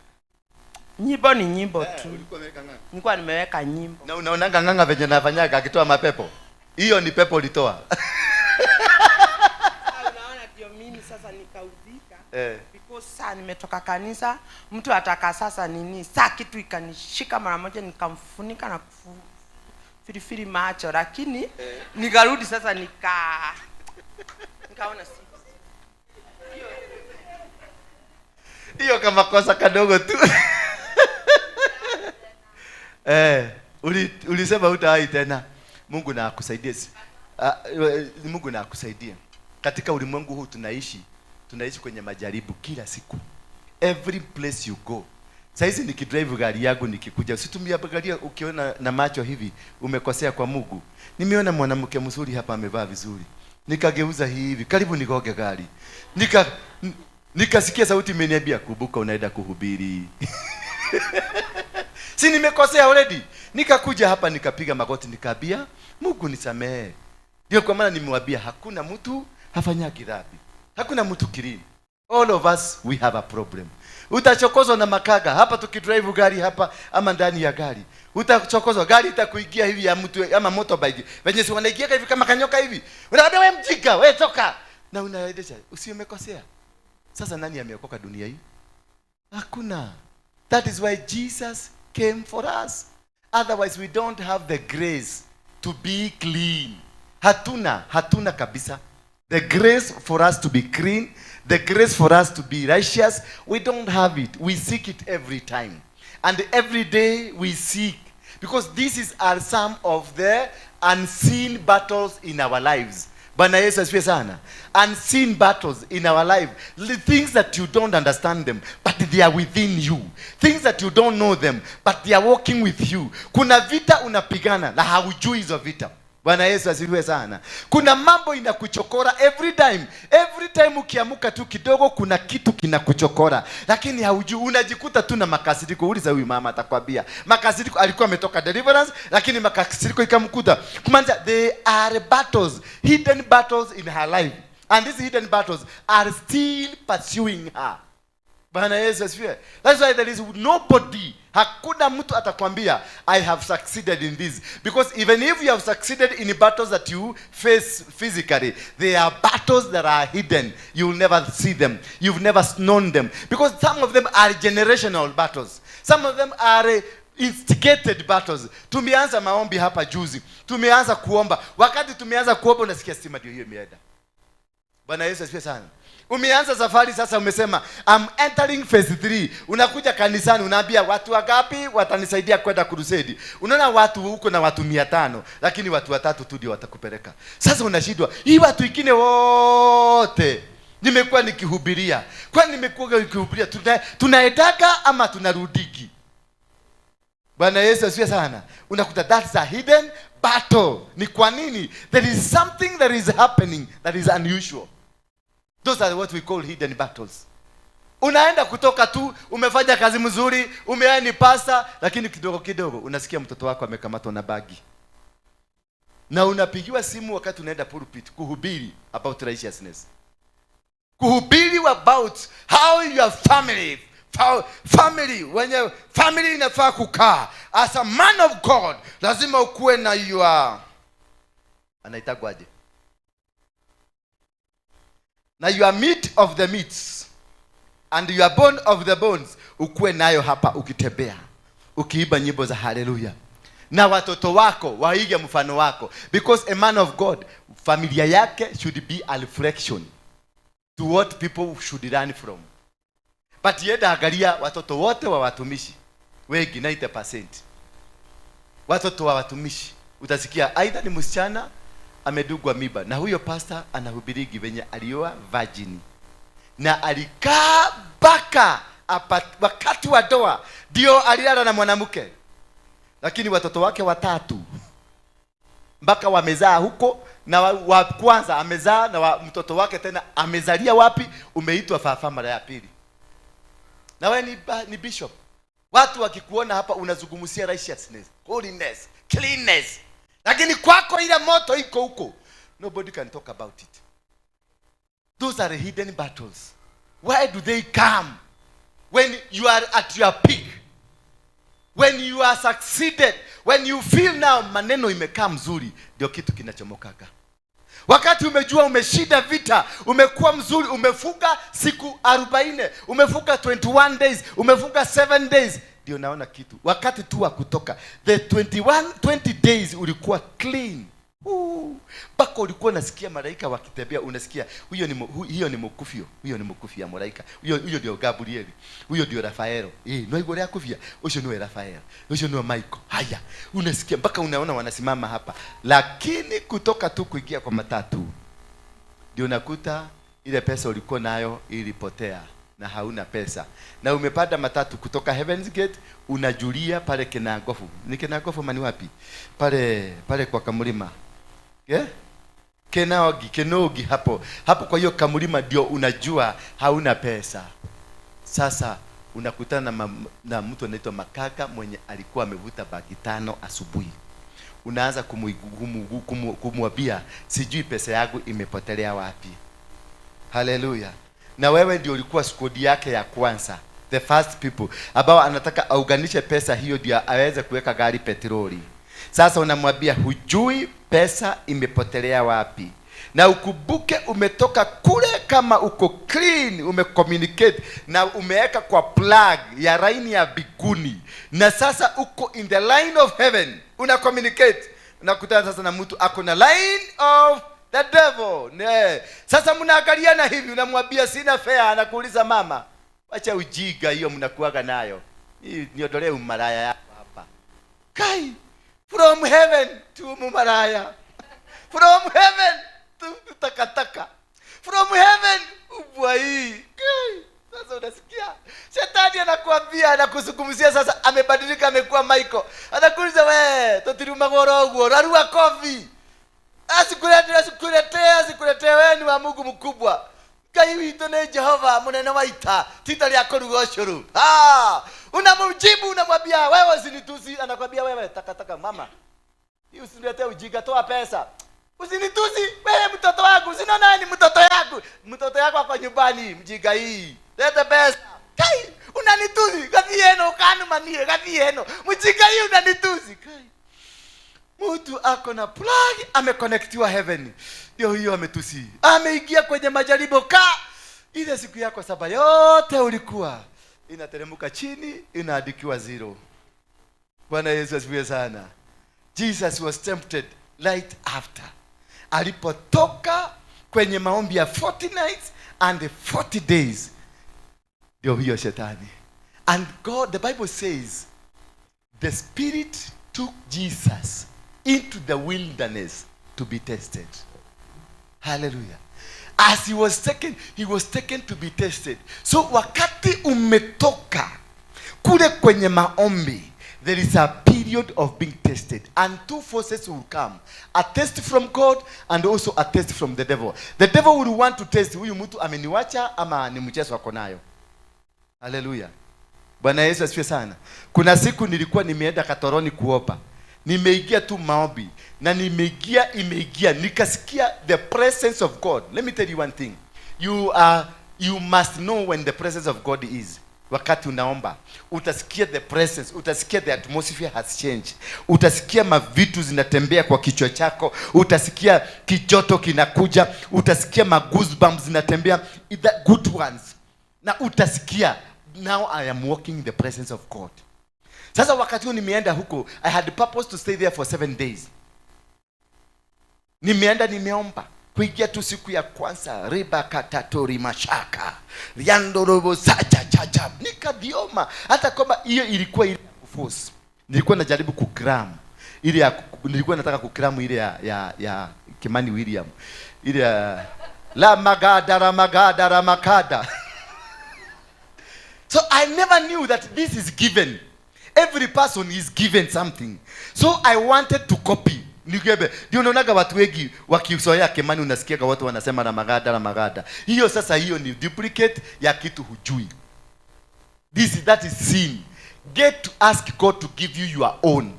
[SPEAKER 4] Nyimbo ni nyimbo tu.
[SPEAKER 3] Ulikuwa umeweka ng'ang'a?
[SPEAKER 4] Nilikuwa nimeweka nyimbo.
[SPEAKER 3] Na unaonanga ng'ang'a venye nafanyaga akitoa mapepo. Hiyo ni pepo ulitoa.
[SPEAKER 4] Unaona ndio mimi sasa nikaudhika. Because sasa nimetoka kanisa, mtu ataka sasa nini? Sasa kitu ikanishika mara moja nikamfunika na firifiri macho, lakini nikarudi sasa nikaona si
[SPEAKER 3] hiyo kama kosa kadogo tu. Ulisema hutawahi tena. Mungu na akusaidie. Mungu na akusaidie. Katika ulimwengu huu tunaishi kwenye majaribu kila siku. Every place you go. Saizi nikidrive gari yangu nikikuja, usitumie gari ukiona na macho hivi umekosea kwa Mungu. Nimeona mwanamke mzuri hapa amevaa vizuri. Nikageuza hivi, karibu nigoge gari. Nikasikia sauti imeniambia kumbuka unaenda kuhubiri. Si nimekosea already. Nikakuja hapa nikapiga magoti nikaambia Mungu nisamehe. Ndio kwa maana nimewambia hakuna mtu hafanyagi dhambi. Hakuna mtu clean. All of us we have a problem. Utachokozwa na makaga hapa tukidrive gari hapa ama ndani ya gari. Utachokozwa gari itakuingia hivi ya mtu ama motorbike. Wenye si wanaingia hivi kama kanyoka hivi. Unaambia wewe mjinga, wewe toka. Na unaendesha usiomekosea. Sasa nani ameokoka dunia hii? Hakuna. That is why Jesus came for us. Otherwise we don't have the grace to be clean. Hatuna kabisa. The grace for us to be clean, the grace for us to be righteous, we don't have it. We seek it every time. And every day we seek. Because are some of the unseen battles in our lives. Bwana Yesu asifiwe sana. Unseen battles in our life. The things that you don't understand them, but they are within you. Things that you don't know them, but they are walking with you. Kuna vita unapigana na haujui hizo vita. Bwana Yesu asifiwe sana. Kuna mambo inakuchokora every time ukiamuka tu kidogo kuna kitu kinakuchokora. Lakini haujui, unajikuta tu na makasiriko. Uliza huyu mama atakwambia. Makasiriko alikuwa ametoka deliverance lakini makasiriko ikamkuta. Kumaanisha they are battles, hidden battles in her life. And these hidden battles are still pursuing her. Bwana Yesu asifiwe. That's why there is nobody, hakuna mtu atakwambia I have succeeded in this. Because even if you have succeeded in the battles that you face physically, there are battles that are hidden. You will never see them. You've never known them. Because some of them are generational battles. Some of them are instigated battles. Tumeanza maombi hapa juzi. Tumeanza kuomba. Wakati tumeanza kuomba unasikia stima ndio hiyo imeenda. Bwana Yesu asifiwe sana. Umeanza safari sasa umesema I'm entering phase 3. Unakuja kanisani unaambia watu wangapi watanisaidia kwenda crusade. Unaona watu huko na watu 500 lakini watu 3 tu ndio watakupeleka. Sasa unashindwa. Hii watu wengine wote nimekuwa nikihubiria. Kwani nimekuwa nikihubiria tunaendaga ama tunarudiki? Bwana Yesu asifiwe sana. Unakuta that's a hidden battle. Ni kwa nini? There is something that is happening that is unusual. Those are what we call hidden battles. Unaenda kutoka tu, umefanya kazi mzuri, umeani pasta, lakini kidogo kidogo unasikia mtoto wako amekamatwa na bagi. Na unapigiwa simu wakati unaenda pulpit kuhubiri about righteousness. Kuhubiri about how your family, when family inafaa kukaa. As a man of God, lazima ukuwe na your anaitagwaje? Na you are meat of the meats and you are bone of the bones. Ukuwe nayo hapa ukitembea, ukiiba nyimbo za haleluya. Na watoto wako waige mfano wako, because a man of God, familia yake should be a reflection to what people should learn from. But yenda angalia watoto wote wa watumishi wengi 90%. Watoto wa watumishi utasikia aidha ni msichana amedugwa miba, na huyo pastor anahubirigi venye alioa virgin na alikaa baka wakati wa doa ndio alilala na mwanamke, lakini watoto wake 3 mpaka wamezaa huko, na wa kwanza amezaa na mtoto wake tena amezalia wapi, umeitwa fafa mara ya pili. Na wewe ni bishop. Watu wakikuona hapa unazungumzia righteousness, holiness, cleanness, lakini kwako ile moto iko huko. Nobody can talk about it. Those are hidden battles. Why do they come? When you are at your peak, when you are succeeded, when you feel now maneno imekaa mzuri, ndio kitu kinachomokaga. Wakati umejua umeshinda vita, umekuwa mzuri, umefunga siku 40, umefunga 21 days, umefunga 7 days, ndio naona kitu. Wakati tu wa kutoka the 20 days ulikuwa clean. Bako ulikuwa unasikia malaika wakitembea, unasikia hiyo ni mkufio, hiyo ni mkufi ya malaika. Hiyo ndio Gabriel, huyo ndio Rafael. No igore ya kufia, huyo ni Rafael, huyo ni Michael. Haya, unasikia mpaka unaona wanasimama hapa. Lakini kutoka tu kuingia kwa matatu ndio unakuta ile pesa ulikuwa nayo ilipotea na hauna pesa. Na umepanda matatu kutoka Heaven's Gate unajulia pale Kenagofu. Ni Kenagofu mani wapi? Pale kwa Kamulima. Yeah? Kenogi hapo kwa hiyo Kamulima ndio unajua hauna pesa. Sasa unakutana na mtu anaitwa Makaka mwenye alikuwa amevuta bagi 5 asubuhi. Unaanza kumwambia sijui pesa yangu imepotelea wapi. Hallelujah. Na wewe ndio ulikuwa squad yake ya kwanza, the first people ambao anataka auganishe pesa hiyo ndio aweze kuweka gari petroli. Sasa unamwambia hujui pesa imepotelea wapi, na ukubuke umetoka kule kama uko clean, umecommunicate na umeweka kwa plug ya line ya biguni, na sasa uko in the line of heaven, una communicate. Unakutana sasa na mtu ako na line of the devil. Ne. Sasa mnaangaliana hivi, unamwambia sina fare, anakuuliza mama, acha ujiga hiyo mnakuaga nayo. Hii niondolee umaraya yako hapa. Kai, from heaven to umaraya. From heaven to takataka. From heaven ubwai. Kai, sasa unasikia? Shetani anakuambia, anakuzungumzia sasa amebadilika, amekuwa Michael. Anakuuliza wewe, totiruma gorogo, rarua kofi. Asikuletee wewe ni wa Mungu mkubwa. Ngai witũ nĩ Jehova mũnene wa ita, tita rĩa kũruga ũcũrũ. Unamjibu, unamwambia wewe usinitusi, anakwambia wewe takataka mama. Hii usiniletee ujinga, toa pesa. Usinitusi, wewe mtoto wangu, sina nani mtoto yangu. Mtoto yako kwa nyumbani, mjinga hii. Leta pesa. Kai, unanitusi, kazi yenu kanumanie, kazi yenu. Mjinga hii unanitusi. Kai. Mtu ako na plug ameconnectiwa heaven. Ndio hiyo ametusi. Ameingia kwenye majaribu ile siku yako 7 yote ulikuwa inateremka chini, inaandikiwa 0. Bwana Yesu asifiwe sana. Jesus was tempted right after. Alipotoka kwenye maombi ya 40 nights and 40 days, ndio hiyo shetani. And God, the Bible says, the Spirit took Jesus into the wilderness to be tested. Hallelujah. As he was taken to be tested. So wakati umetoka kule kwenye maombi, there is a period of being tested, and two forces will come: a test from God and also a test from the devil. The devil will want to test, huyu mtu ameniwacha ama ni mchezo wako nayo. Hallelujah. Bwana Yesu asifiwe sana. Kuna siku nilikuwa nimeenda Katoroni kuopa. Nimeingia tu maombi na imeingia nikasikia the presence of God. Let me tell you one thing. You must know when the presence of God is. Wakati unaomba, utasikia the presence, utasikia the atmosphere has changed. Utasikia mavitu zinatembea kwa kichwa chako, utasikia kijoto kinakuja, utasikia goosebumps zinatembea, the good ones. Na utasikia, now I am walking in the presence of God. Sasa wakati nimeenda huko, I had the purpose to stay there for 7 days. Nimeenda nimeomba. Kuingia tu siku ya kwanza, riba katatori mashaka, riandorobo sacha chacha, nikadioma. Hata kama hiyo ilikuwa ile force. Nilikuwa najaribu kugram. Nilikuwa nataka kugram ile ya Kimani William. Ile la magada. So I never knew that this is given. Every person is given something. So I wanted to copy. Nigebe, ndio unaonaga watu wengi wakisoea Kimani, unasikia watu wanasema na magada. Hiyo sasa, hiyo ni duplicate ya kitu hujui. That is sin. Get to ask God to give you your own.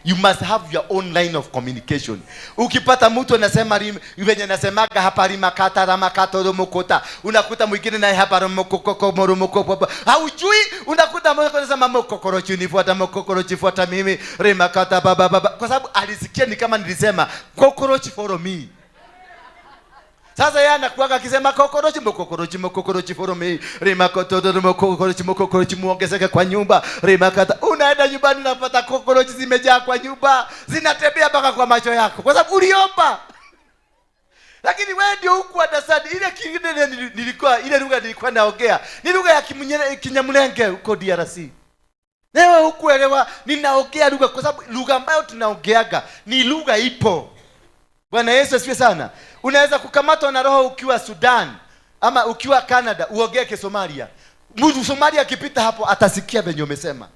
[SPEAKER 3] You must have your own line of communication. Ukipata mtu anasema venye anasemaga hapa rimakata ramakato romokota, unakuta mwingine naye hapa romokoko, haujui, unakuta mmoja anasema mokokorochi nifuata, mokokorochi fuata mimi, rimakata baba, kwa sababu alisikia ni kama nilisema kokorochi follow me. Sasa yeye anakuaga akisema mokokorochi follow me, rimakoto mokokorochi muongezeke kwa nyumba, rimakata. Unaenda nyumbani unapata kokorochi zimejaa kwa nyumba, zinatembea mpaka kwa macho yako kwa sababu uliomba. Lakini wewe ndio huku understand ile kingine ile lugha nilikuwa naongea ni lugha ya Kinyamulenge huko DRC. Wewe hukuelewa ninaongea lugha kwa sababu lugha ambayo tunaongeaga ni lugha ipo. Bwana Yesu asifiwe sana. Unaweza kukamatwa na roho ukiwa Sudan ama ukiwa Canada uongee Kisomalia. Mtu Somalia akipita hapo atasikia venye umesema.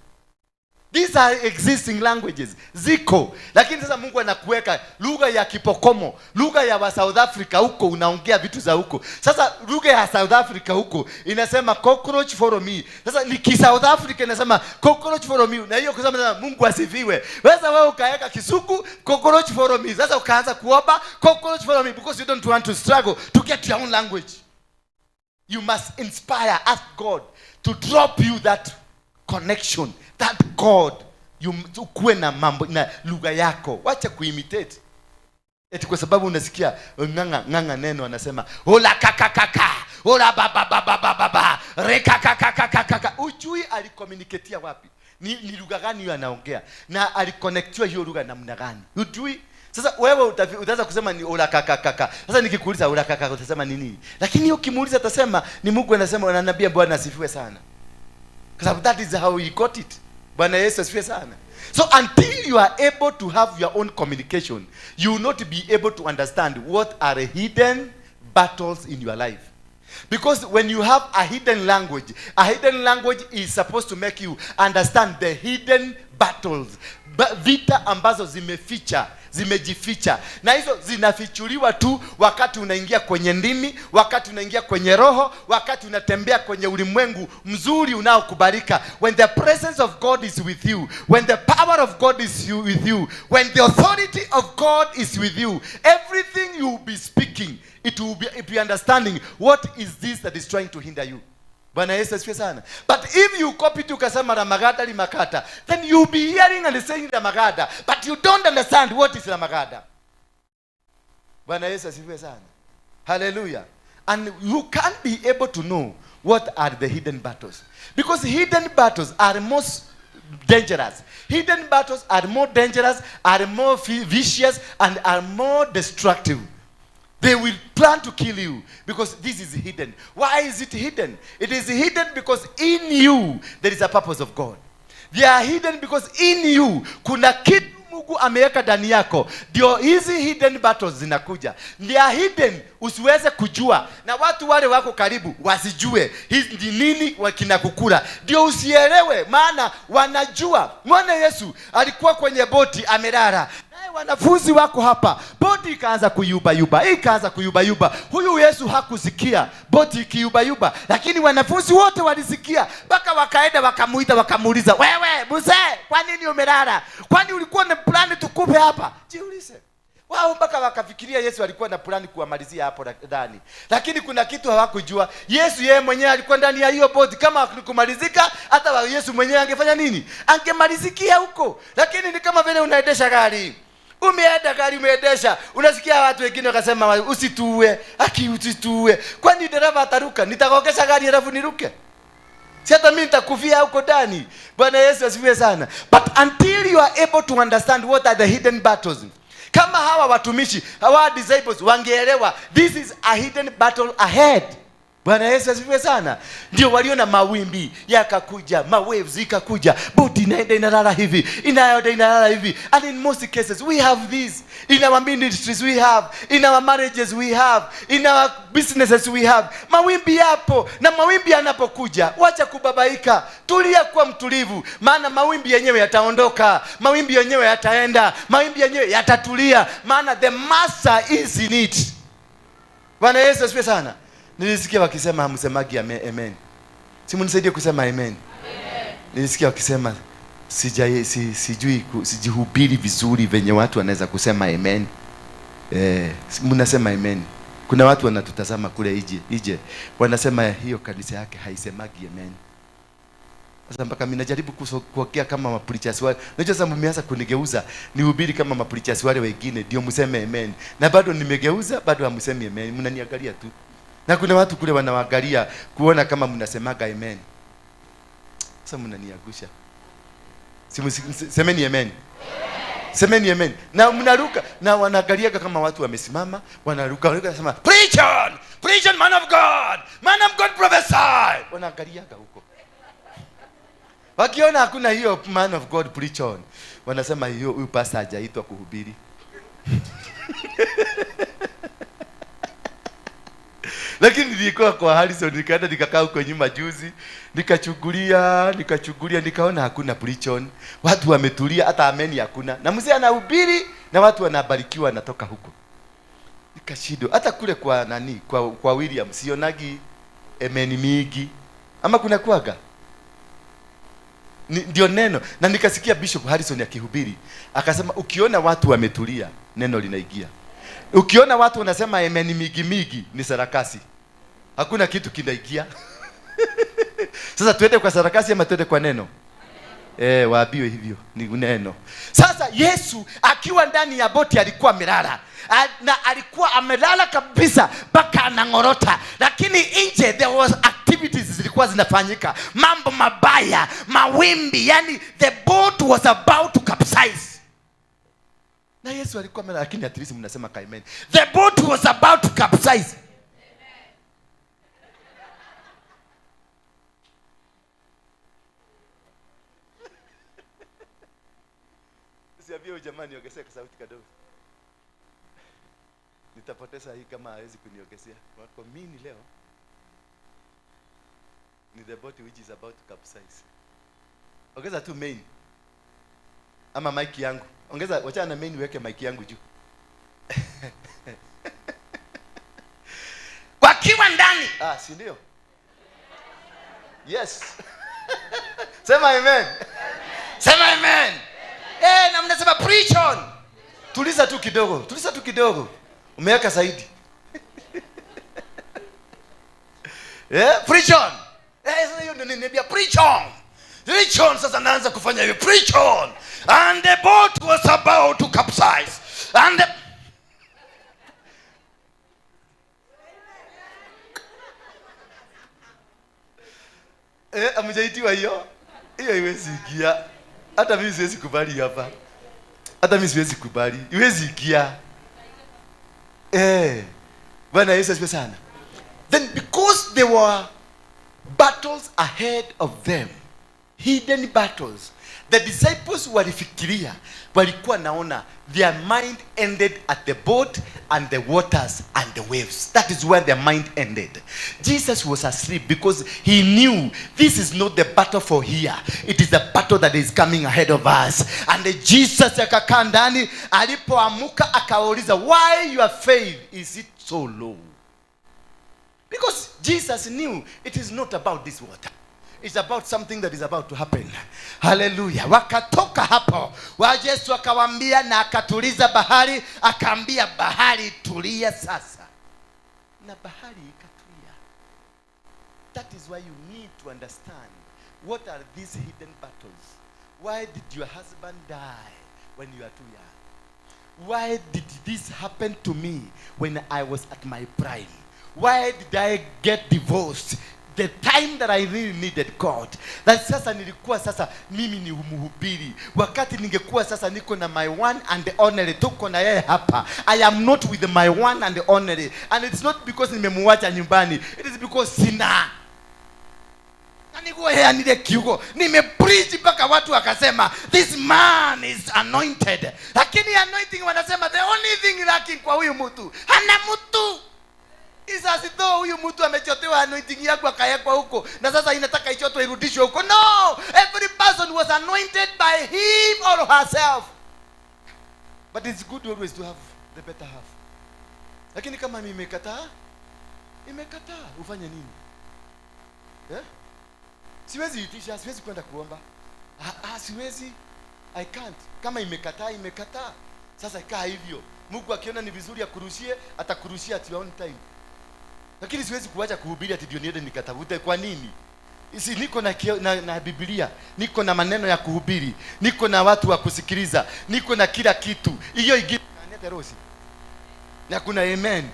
[SPEAKER 3] These are existing languages. Ziko. Lakini sasa Mungu anakuweka lugha ya Kipokomo, lugha ya South Africa huko unaongea vitu za huko. Sasa lugha ya South Africa huko inasema cockroach follow me. Sasa ni South Africa inasema cockroach follow me. Na hiyo kusema Mungu asifiwe. Sasa wewe ukaweka Kisuku cockroach follow me. Sasa ukaanza kuomba cockroach follow me because you don't want to struggle to get your own language. You must inspire, ask God to drop you that connection, that God, ukuwe na mambo na lugha yako. Wacha kuimitate. Eti kwa sababu unasikia nganga neno anasema ola kakakaka, ola baba, reka kakakaka. Ujui alicommunicatea wapi? Ni lugha gani hiyo anaongea? Na aliconnectiwa hiyo lugha namna gani? Ujui? Sasa wewe utaanza kusema ni ola kakakaka. Sasa nikikuuliza ola kakaka utasema nini? Lakini ukimuuliza atasema ni Mungu anasema, ananiambia Bwana asifiwe sana. Because that is how he got it. Bwana Yesu asifiwe sana. So until you are able to have your own communication, you will not be able to understand what are hidden battles in your life. Because when you have a hidden language is supposed to make you understand the hidden battles. Vita ambazo zimejificha. Na hizo zinafichuliwa tu wakati unaingia kwenye ndimi, wakati unaingia kwenye roho, wakati unatembea kwenye ulimwengu mzuri unaokubalika. When the presence of God is with you, when the power of God is with you, when the authority of God is with you, everything you will be speaking, it will be understanding what is this that is trying to hinder you. Bwana Yesu asifiwe sana. But if you copy to kasema ramagada limakata, then you will be hearing and saying ramagada, but you don't understand what is ramagada. Bwana Yesu asifiwe sana. Hallelujah. And you can't be able to know what are the hidden battles. Because hidden battles are most dangerous. Hidden battles are more dangerous, are more vicious, and are more destructive. They will plan to kill you because this is hidden. Why is it hidden? It is hidden because in you there is a purpose of God. They are hidden because in you kuna kitu Mungu ameweka ndani yako. Ndio hizi hidden battles zinakuja. They are hidden usiweze kujua, na watu wale wako karibu wasijue hizi ni nini wakinakukula. Ndio usielewe, maana wanajua. Mwana Yesu alikuwa kwenye boti amelala. Wanafunzi wako hapa, boti ikaanza kuyuba. Huyu Yesu hakusikia boti ikiyuba, lakini wanafunzi wote walisikia, mpaka wakaenda wakamuita, wakamuuliza, wewe mzee, kwa nini umelala? Kwani ulikuwa na plani tukupe hapa? Jiulize. Wao mpaka wakafikiria Yesu alikuwa na plani kuamalizia hapo ndani, lakini kuna kitu hawakujua. Yesu yeye mwenyewe alikuwa ndani ya hiyo boti. Kama kumalizika, hata Yesu mwenyewe angefanya nini? Angemalizikia huko. Lakini ni kama vile unaendesha gari. Umeendesha, unasikia watu wengine wakasema usituue, usituue. Kwani dereva ataruka? Nitakogesha gari alafu niruke? Si hata mimi nitakufia huko ndani. Bwana Yesu asifiwe sana. But until you are able to understand what are the hidden battles, kama hawa watumishi, hawa disciples wangeelewa this is a hidden battle ahead. Bwana Yesu asifiwe sana. Ndio waliona mawimbi yakakuja, waves ikakuja, boti inaenda inalala hivi, inalala hivi. And in most cases we have this. In our ministries we have, in our marriages we have, in our businesses we have. Mawimbi yapo, na mawimbi yanapokuja, wacha kubabaika. Tulia, kuwa mtulivu, maana mawimbi yenyewe yataondoka, mawimbi yenyewe yataenda, mawimbi yenyewe yatatulia, maana the master is in it. Bwana Yesu asifiwe sana. Nilisikia wakisema hamsemagi amen. Simunisaidie kusema amen. Amen. Nilisikia wakisema sijihubiri vizuri venye watu wanaweza kusema amen. Mnasema amen. Kuna watu wanatutazama kule ije wanasema hiyo kanisa yake haisemagi amen. Sasa mpaka mimi najaribu kuongea kama mapreachers wale. Unajua sasa mmeanza kunigeuza nihubiri kama mapreachers wale wengine ndio mseme amen. Na bado nimegeuza, bado hamsemi amen. Mnaniangalia tu. Na kuna watu kule wanawaangalia kuona kama mnasemaga amen. Sasa mnaniagusha. Semeni amen. Semeni amen. Na mnaruka na wanaangaliaga kama watu wamesimama, wanaruka wanasema preach on man of God. Man of God prophesy. Wanaangaliaga huko. Wakiona hakuna hiyo man of God preach on, wanasema huyu pastor hajaitwa kuhubiri. Lakini nilikuwa kwa Harrison, nikaenda nikakaa huko nyuma juzi, nikachungulia, nikaona hakuna preach on. Watu wametulia, hata amen hakuna. Na mzee anahubiri na watu wanabarikiwa natoka huko. Nikashido, hata kule kwa kwa William sionagi amen mingi. Ama kuna kuaga? Ndio neno. Na nikasikia Bishop Harrison akihubiri, akasema ukiona watu wametulia, neno linaingia. Ukiona watu wanasema amen migi ni sarakasi. Hakuna kitu kinaingia. Sasa tuende kwa sarakasi ama tuende kwa neno? Waambiwe hivyo ni neno. Sasa Yesu akiwa ndani ya boti alikuwa amelala. Na alikuwa amelala kabisa mpaka anangorota. Lakini nje there was activities zilikuwa zinafanyika. Mambo mabaya, mawimbi, yani the boat was about to capsize. Na Yesu alikuwa amelala, lakini at least mnasema amen. The boat was about to capsize. Siambie jamani ongezea sauti kidogo. Nitapoteza hii kama hawezi kuniongezea. Kwa mimi leo ni the boat which is about to capsize. Ongeza tu main. Ama mic yangu. Ongeza, wacha na main weke mic yangu juu. Wakiwa ndani. Si ndio? Yes. Sema amen. Sema amen. Na mnasema preach on. Tuliza tu kidogo. Umeweka zaidi. Preach on. Sasa hiyo ndio niambia preach on. Preach on, sasa naanza kufanya hivyo. Preach on. And the boat was about to capsize. And the amejaitiwa hiyo. Hiyo iwezi ingia. Hata mimi siwezi kubali hapa. Hata mimi siwezi kubali. Iwezi kia. Bwana Yesu asifiwe sana. Then because there were battles ahead of them, hidden battles, the disciples walifikiria, walikuwa naona their mind ended at the boat and the waters and the waves. That is where their mind ended. Jesus was asleep because he knew this is not the battle for here. It is the battle that is coming ahead of us. And Jesus akakaa ndani, alipoamuka akauliza, why your faith is it so low? Because Jesus knew it is not about this water. It's about something that is about to happen. Hallelujah. Wakatoka hapo. Yesu akawaambia na akatuliza bahari, akaambia bahari tulia sasa. Na bahari ikatulia. That is why you need to understand what are these hidden battles. Why did your husband die when you are too young? Why did this happen to me when I was at my prime? Why did I get divorced? The time that I really needed God. That sasa nilikuwa sasa mimi ni mhubiri. Wakati ningekuwa sasa niko na my one and the only, tuko na yeye hapa. I am not with my one and the only. And it's not because nimemuacha nyumbani. It is because sina. Na niko hea nile kiugo. Nimepreach mpaka watu wakasema this man is anointed. Lakini anointing wanasema the only thing lacking kwa huyu mtu, hana mtu. Is as though huyu mtu amechotewa anointing yako akayekwa huko na sasa inataka ichotwe irudishwe huko. No, every person was anointed by him or herself. But it's good always to have the better half. Lakini kama imekataa ufanye nini? Siwezi itisha, siwezi kwenda kuomba. Siwezi. I can't. Kama imekataa. Sasa ikaa hivyo. Mungu akiona ni vizuri akurushie, atakurushia at your own time. Lakini siwezi kuacha kuhubiri ati ndio niende nikatafute. Kwa nini? Isi niko na Biblia, niko na maneno ya kuhubiri, niko na watu wa kusikiliza, niko na kila kitu. Hiyo ingine naniate rosi. Na kuna amen.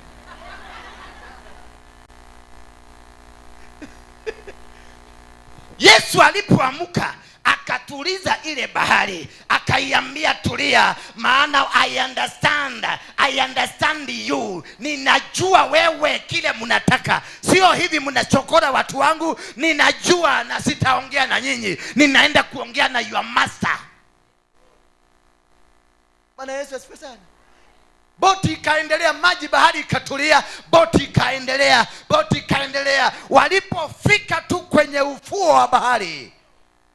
[SPEAKER 3] Yesu alipoamuka akatuliza ile bahari, akaiambia tulia, maana I understand you. Ninajua wewe kile mnataka. Sio hivi mnachokora watu wangu. Ninajua na sitaongea na nyinyi. Ninaenda kuongea na your master. Bwana Yesu asifiwe sana. Boti ikaendelea, maji bahari ikatulia, boti ikaendelea. Walipofika tu kwenye ufuo wa bahari,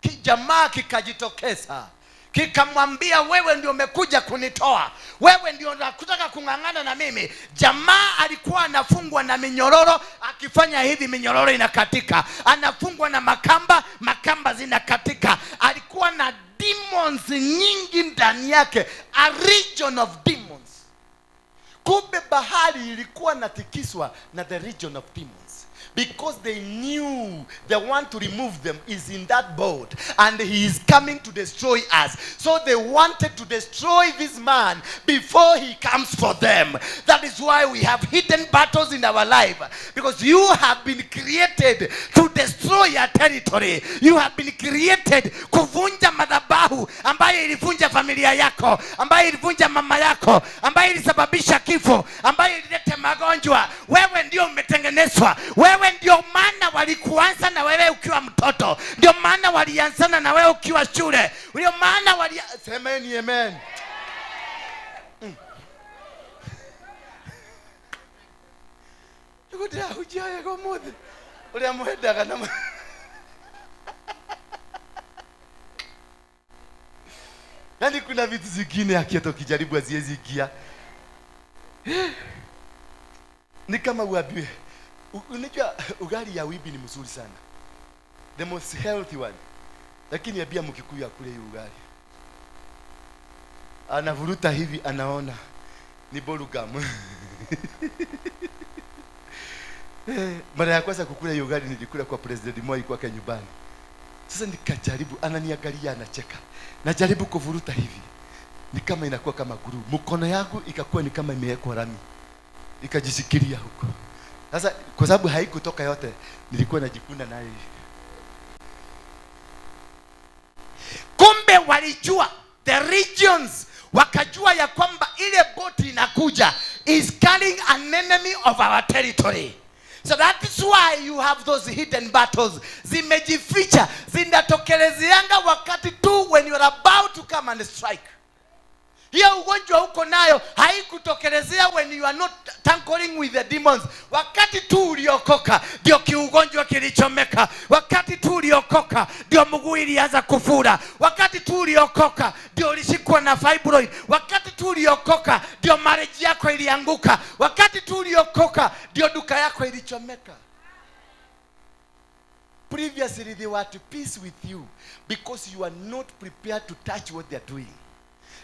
[SPEAKER 3] kijamaa kikajitokeza, kikamwambia wewe ndio umekuja kunitoa, wewe ndio unataka kung'ang'ana na mimi. Jamaa alikuwa anafungwa na minyororo, akifanya hivi minyororo inakatika, anafungwa na makamba zinakatika. Alikuwa na demons nyingi ndani yake, a region of demons. Kumbe bahari ilikuwa natikiswa na the region of demons. Because they knew the one to remove them is in that boat and he is coming to destroy us. So they wanted to destroy this man before he comes for them. That is why we have hidden battles in our life. Because you have been created to destroy your territory. You have been created kuvunja madhabahu ambayo ilivunja familia yako, ambayo ilivunja mama yako, ambayo ilisababisha kifo, ambayo ilileta magonjwa. Wewe ndio umetengenezwa. Wewe ndio maana walikuanza na wewe ukiwa mtoto. Ndio maana walianzana na wewe ukiwa shule. Ndio maana semeni amen. Yukudia hujia yako mode. Ule amuheda kana. Yaani kuna vitu zingine akiato kijaribu aziezi kia. Ni kama uambiwe, unajua ugali ya wibi ni mzuri sana, the most healthy one. Lakini abia mkikuyu akule hiyo ugali, anavuruta hivi, anaona ni bolugam. Mara ya kwanza kukula hiyo ugali nilikula kwa President Moi kwake nyumbani. Sasa nikajaribu, ananiangalia anacheka. Najaribu kuvuruta hivi, ni kama inakuwa kama guru. Mkono yangu ikakuwa ni kama imewekwa rami, ikajisikilia huko. Sasa kwa sababu haikutoka yote, nilikuwa najikuna naye. Kumbe kumbe walijua the regions, wakajua ya kwamba ile boti inakuja is carrying an enemy of our territory. So that is why you have those hidden battles. Zimejificha, zinatokelezeanga wakati tu when you are about to come and strike. Hiyo ugonjwa uko nayo haikutokelezea when you are not tankering with the demons. Wakati tu uliokoka ndio kiugonjwa kilichomeka. Wakati tu uliokoka ndio mguu ilianza kufura. Wakati tu uliokoka ndio ulishikwa na fibroid. Wakati tu uliokoka ndio marriage yako ilianguka. Wakati tu uliokoka ndio duka yako ilichomeka. Previously they were at peace with you because you are not prepared to touch what they are doing.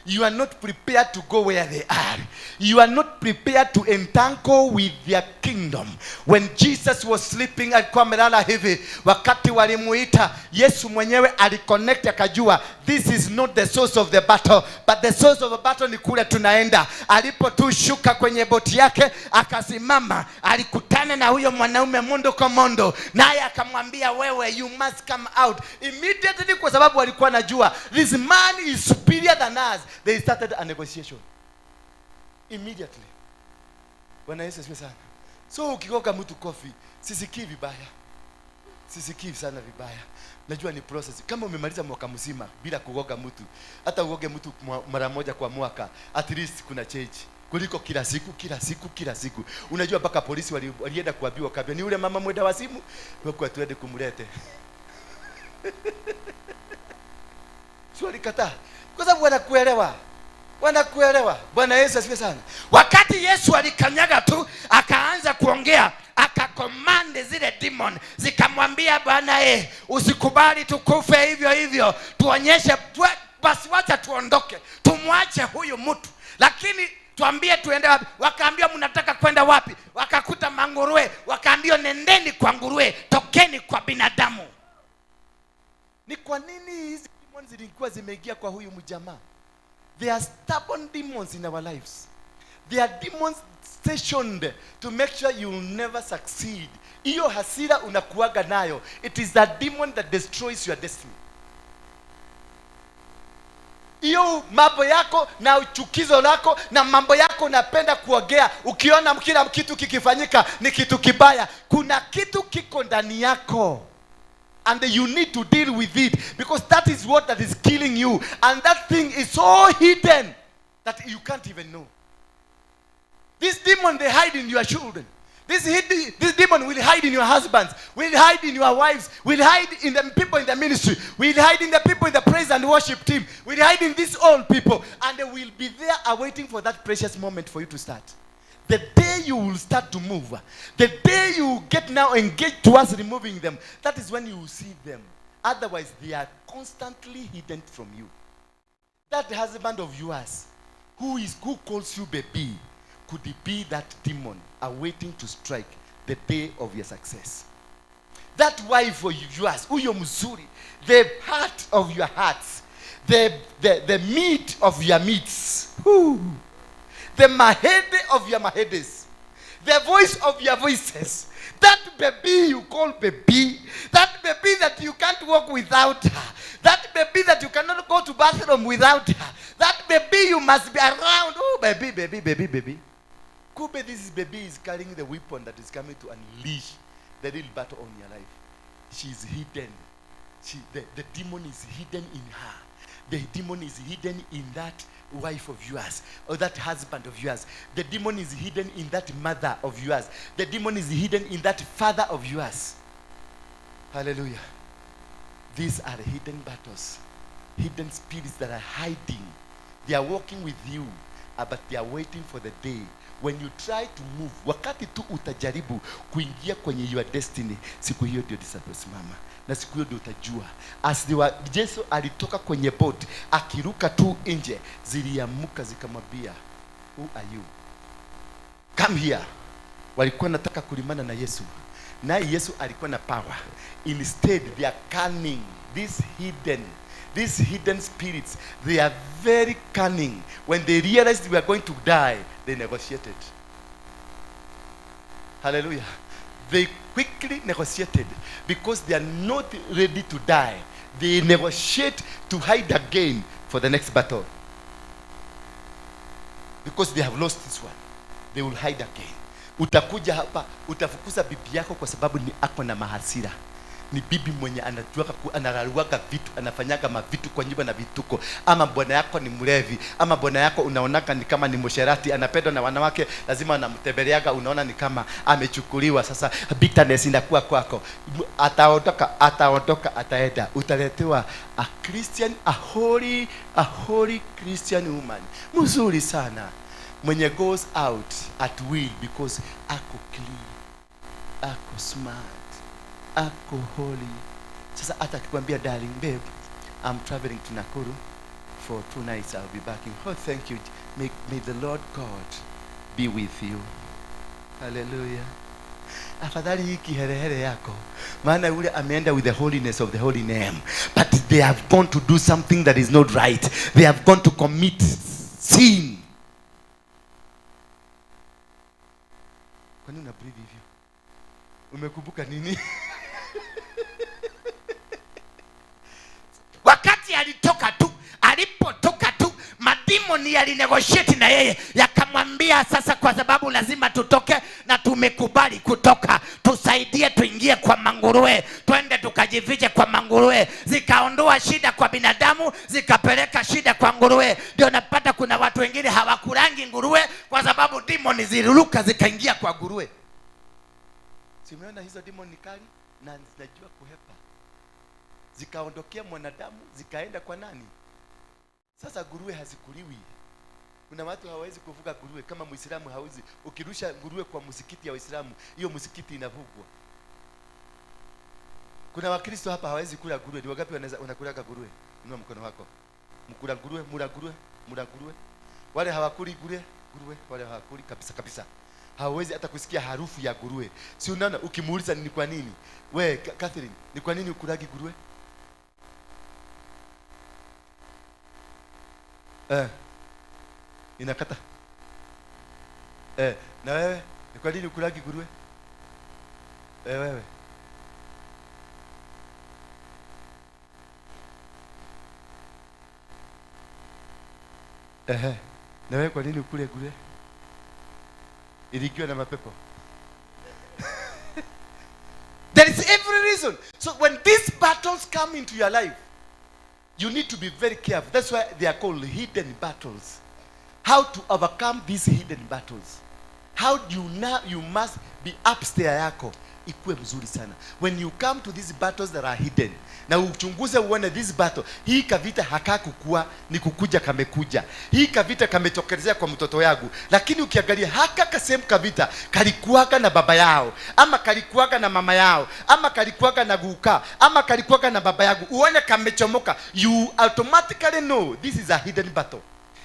[SPEAKER 3] You are not prepared to go where they are. You are not prepared to entangle with their kingdom. When Jesus was sleeping alikuwa amelala hivi, wakati walimuita Yesu mwenyewe aliconnect akajua this is not the source of the battle, but the source of the battle ni kule tunaenda. Alipotushuka kwenye boti yake akasimama, alikutana na huyo mwanaume mondo kwa mondo, naye akamwambia wewe you must come out immediately, kwa sababu alikuwa anajua this man is superior than us. They started a negotiation immediately. Bwana Yesu asifiwe sana. So ukigoga mtu kofi, sisikii vibaya. Sisikii sana vibaya. Najua ni process. Kama umemaliza mwaka mzima bila kugoga mtu, hata ugoge mtu mara moja kwa mwaka, at least kuna change. Kuliko kila siku. Unajua mpaka polisi walienda kuambiwa kabla ni ule mama mwenda wa simu, kwa tuende kumlete. Sio alikataa. Kwa sababu wanakuelewa. Bwana Yesu asifiwe sana. Wakati Yesu alikanyaga tu akaanza kuongea, akakomande zile demon, zikamwambia Bwana usikubali tukufe hivyo. Tuonyeshe basi, wacha tuondoke. Tumwache huyu mtu. Lakini tuambie tuende wapi? Wakaambia mnataka kwenda wapi? Wakakuta manguruwe, wakaambia nendeni kwa nguruwe, tokeni kwa binadamu. Ni kwa nini hizi demons zilikuwa zimeingia kwa huyu mjamaa? There are stubborn demons in our lives. There are demons stationed to make sure you will never succeed. Hiyo hasira unakuaga nayo, it is a demon that destroys your destiny. Hiyo mambo yako na uchukizo lako na mambo yako unapenda kuogea, ukiona kila kitu kikifanyika ni kitu kibaya, kuna kitu kiko ndani yako. And you need to deal with it, because that is what that is killing you. And that thing is so hidden that you can't even know. This demon, they hide in your children. This demon will hide in your husbands, will hide in your wives, will hide in the people in the ministry, will hide in the people in the praise and worship team, will hide in these old people. And they will be there awaiting for that precious moment for you to start. The day you will start to move, the day you get now engaged towards removing them, that is when you will see them. Otherwise, they are constantly hidden from you. That husband of yours, who calls you baby, could it be that demon awaiting to strike the day of your success? That wife of yours, uyo mzuri, the heart of your hearts, the meat of your meats, the mahede of your mahedes, the voice of your voices, that baby you call baby, that baby that you can't walk without her, that baby that you cannot go to bathroom without her, that baby you must be around. Oh, baby. Kube, this baby is carrying the weapon that is coming to unleash the real battle on your life. She is hidden. The demon is hidden in her. The demon is hidden in that wife of yours, or that husband of yours. The demon is hidden in that mother of yours. The demon is hidden in that father of yours. Hallelujah. These are hidden battles, hidden spirits that are hiding. They are walking with you, but they are waiting for the day when you try to move. Wakati tu utajaribu kuingia kwenye your destiny, siku hiyo ndio zitasimama. Na siku hiyo ndio utajua. Yesu alitoka kwenye boat, akiruka tu nje, ziliamuka zikamwambia, who are you? Come here. Walikuwa nataka kulimana na Yesu. Na Yesu alikuwa na power. Instead, they are cunning. These hidden spirits, they are very cunning. When they realized we are going to die, they negotiated. Hallelujah. They quickly negotiated because they are not ready to die. they negotiate to hide again for the next battle. Because they have lost this one, they will hide again. Utakuja hapa, utafukuza bibi yako kwa sababu ni ako na mahasira. Ni bibi mwenye anararuaga vitu, anafanyaga mavitu kwa nyumba na vituko. Ama bwana yako ni mlevi, ama bwana yako unaonaka ni kama ni msherati, anapendwa na wanawake, lazima anamtembeleaga, unaona ni kama amechukuliwa. Sasa bitterness inakuwa kwako. Ataondoka, ataenda. Utaletewa a Christian, a holy Christian woman. Mzuri sana. Mwenye goes out at will because ako clean, ako smart, ako holy. Sasa hata akikwambia darling babe, I'm traveling to Nakuru for 2 nights, I'll be back in. Oh, thank you. May the Lord God be with you. Hallelujah. Afadhali hii kiherehere yako, maana yule ameenda with the holiness of the holy name, but they have gone to do something that is not right. They have gone to commit sin. Kwa nini una breathe hivyo? Umekumbuka nini?
[SPEAKER 5] Wakati alipotoka tu madimoni yalinegotiate na yeye, yakamwambia sasa, kwa sababu lazima tutoke na tumekubali kutoka, tusaidie tuingie kwa manguruwe, twende tukajifiche kwa manguruwe. Zikaondoa shida kwa binadamu, zikapeleka shida kwa nguruwe. Ndio napata kuna watu wengine hawakurangi nguruwe kwa sababu demoni ziliruka zikaingia kwa nguruwe.
[SPEAKER 3] Simeona hizo demoni kali na zinajua kuhepa. Zikaondokea mwanadamu, zikaenda kwa nani? Sasa nguruwe hazikuliwi. Kuna watu hawawezi kuvuka nguruwe, kama Muislamu hawezi. Ukirusha nguruwe kwa msikiti ya Uislamu, hiyo msikiti inavugwa. Kuna Wakristo hapa hawawezi kula nguruwe. Ni wangapi wanakula nguruwe? Inua mkono wako. Mkula nguruwe, mula nguruwe. Wale hawakuli nguruwe, wale hawakuli kabisa. Hawezi hata kusikia harufu ya nguruwe. Si unaona ukimuuliza ni kwa nini? We Catherine, ni kwa nini ukulagi nguruwe? Inakata. Na wewe, ni kwa nini ukulagi nguruwe? Wewe. Na wewe kwa nini ukule nguruwe? Ilikiwa na mapepo. There is every reason. So when these battles come into your life, you need to be very careful. That's why they are called hidden battles. How to overcome these hidden battles? How do you know? You must be upstairs yako ikuwe mzuri sana. When you come to these battles that are hidden, na uchunguze uone this battle, hii kavita hakakukua, ni kukuja kamekuja. Hii kavita kametokelezea kwa mtoto yangu, lakini ukiangalia haka kasemu kavita kalikuwaga na baba yao, ama kalikuwaga na mama yao, ama kalikuwaga na guka, ama kalikuwaga na baba yangu. Uone kamechomoka, you automatically know this is a hidden battle.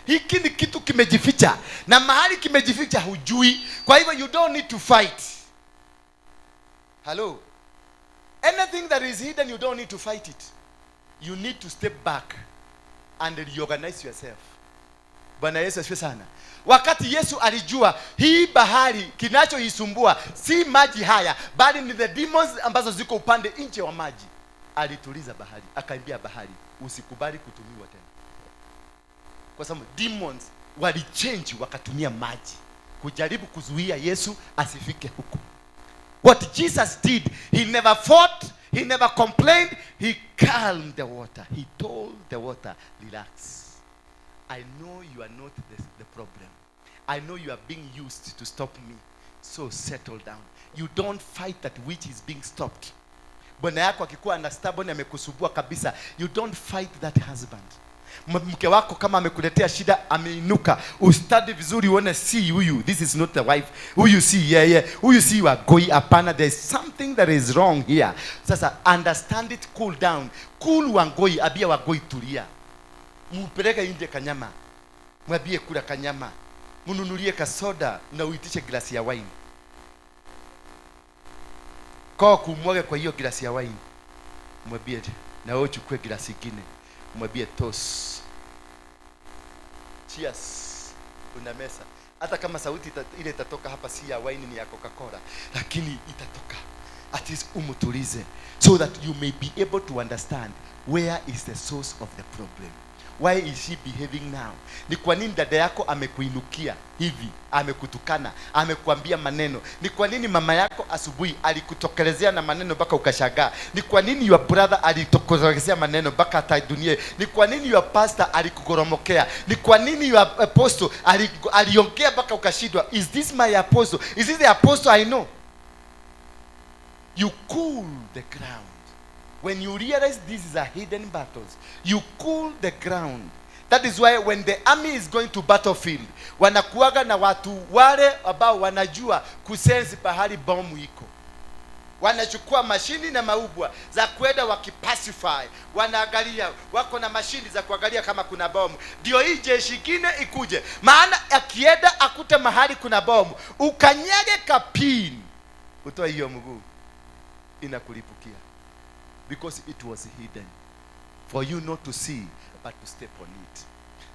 [SPEAKER 3] Hiki ni kitu kimejificha, na mahali kimejificha hujui. Kwa hivyo you don't need to fight. Hello. Anything that is hidden, you don't need to fight it. You need to step back and reorganize yourself. Bwana Yesu asifiwe sana. Wakati Yesu alijua hii bahari kinachoisumbua si maji haya, bali ni the demons ambazo ziko upande nje wa maji, alituliza bahari, akaambia bahari, usikubali kutumiwa tena. Kwa sababu demons walichange, wakatumia maji kujaribu kuzuia Yesu asifike huko. What Jesus did, he never fought, he never complained, he calmed the water. He told the water, relax. I know you are not the problem. I know you are being used to stop me. So settle down. You don't fight that which is being stopped. Bwana yako akikuwa na stubborn amekusubua kabisa, you don't fight that husband. Mke wako kama amekuletea shida, ameinuka, ustadi vizuri uone, see huyu, this is not the wife. Huyu see, huyu see you are going apana, there is something that is wrong here. Sasa understand it, cool down. Cool wangoi, abia wangoi tulia. Mupeleke nje kanyama. Mwambie kula kanyama. Mununulie kasoda na uitishe glasi ya wine. Kwa kumwage kwa hiyo glasi ya wine. Mwambie na wewe uchukue glasi nyingine. Mwambie toss. Cheers. Una mesa. Hata kama sauti ile itatoka hapa si ya wine, ni ya Coca-Cola, lakini itatoka. at least umutulize, so that you may be able to understand where is the source of the problem. Why is she behaving now? Ni kwa nini dada yako amekuinukia hivi, amekutukana, amekuambia maneno? Ni kwa nini mama yako asubuhi alikutokelezea na maneno mpaka ukashangaa? Ni kwa nini your brother alitokelezea maneno mpaka hata dunia? Ni kwa nini your pastor alikugoromokea? Ni kwa nini your apostle aliongea mpaka ukashindwa? Is this my apostle? Is this the apostle I know? You cool the ground. When you realize this is a hidden battle, you cool the ground. That is why when the army is going to battlefield, wanakuaga na watu wale ambao wanajua kusense pahali bomu iko. Wanachukua mashini na maubwa za kwenda wakipacify. Wanaangalia, wako na mashini za kuangalia kama kuna bomu. Ndio hii jeshi kingine ikuje. Maana akienda akute mahali kuna bomu, ukanyage kapini, utoa hiyo mguu, inakulipukia. Because it was hidden for you not to see but to step on it.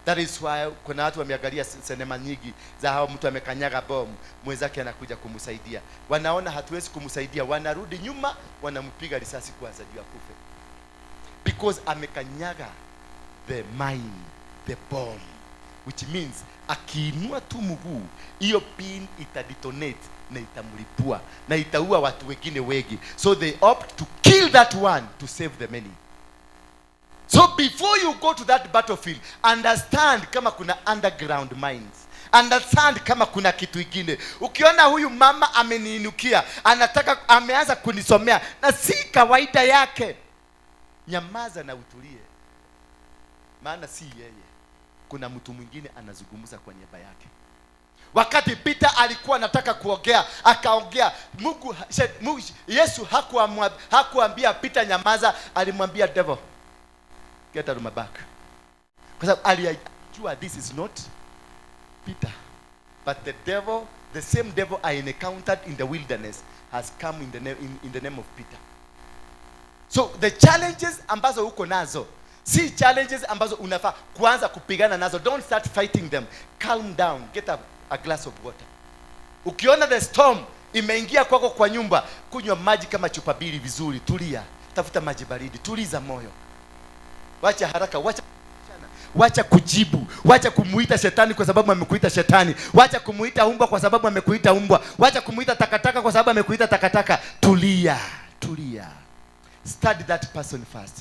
[SPEAKER 3] That is why kuna watu wameangalia sinema nyingi za hao mtu amekanyaga bomu, mwenzake anakuja kumsaidia. Wanaona hatuwezi kumsaidia, wanarudi nyuma, wanampiga risasi kwanza juu akufe. Because amekanyaga the mine, the bomb, which means akiinua tu mguu, hiyo pin itadetonate na itamlipua na itaua watu wengine wengi. So they opt to kill that one to save the many. So before you go to that battlefield, understand kama kuna underground mines. Understand kama kuna kitu kingine. Ukiona huyu mama ameniinukia, anataka, ameanza kunisomea na si kawaida yake, nyamaza na utulie. Maana si yeye, kuna mtu mwingine anazungumza kwa niaba yake. Wakati Peter alikuwa anataka kuongea, akaongea. Yesu hakuambia Peter nyamaza, alimwambia devil, get out of my back. Kwa sababu alijua this is not Peter, but the devil, the same devil I encountered in the wilderness has come in the name of Peter. So the challenges ambazo uko nazo si challenges ambazo unafaa kuanza kupigana nazo. Don't start fighting them. Calm down, get a glass of water. Ukiona the storm imeingia kwako kwa nyumba, kunywa maji kama chupa mbili vizuri, tulia, tafuta maji baridi, tuliza moyo. Wacha haraka, wacha kujibu, wacha kumuita shetani kwa sababu amekuita shetani, wacha kumuita umbwa kwa sababu amekuita umbwa, wacha kumuita takataka kwa sababu amekuita takataka. Tulia. Study that person first.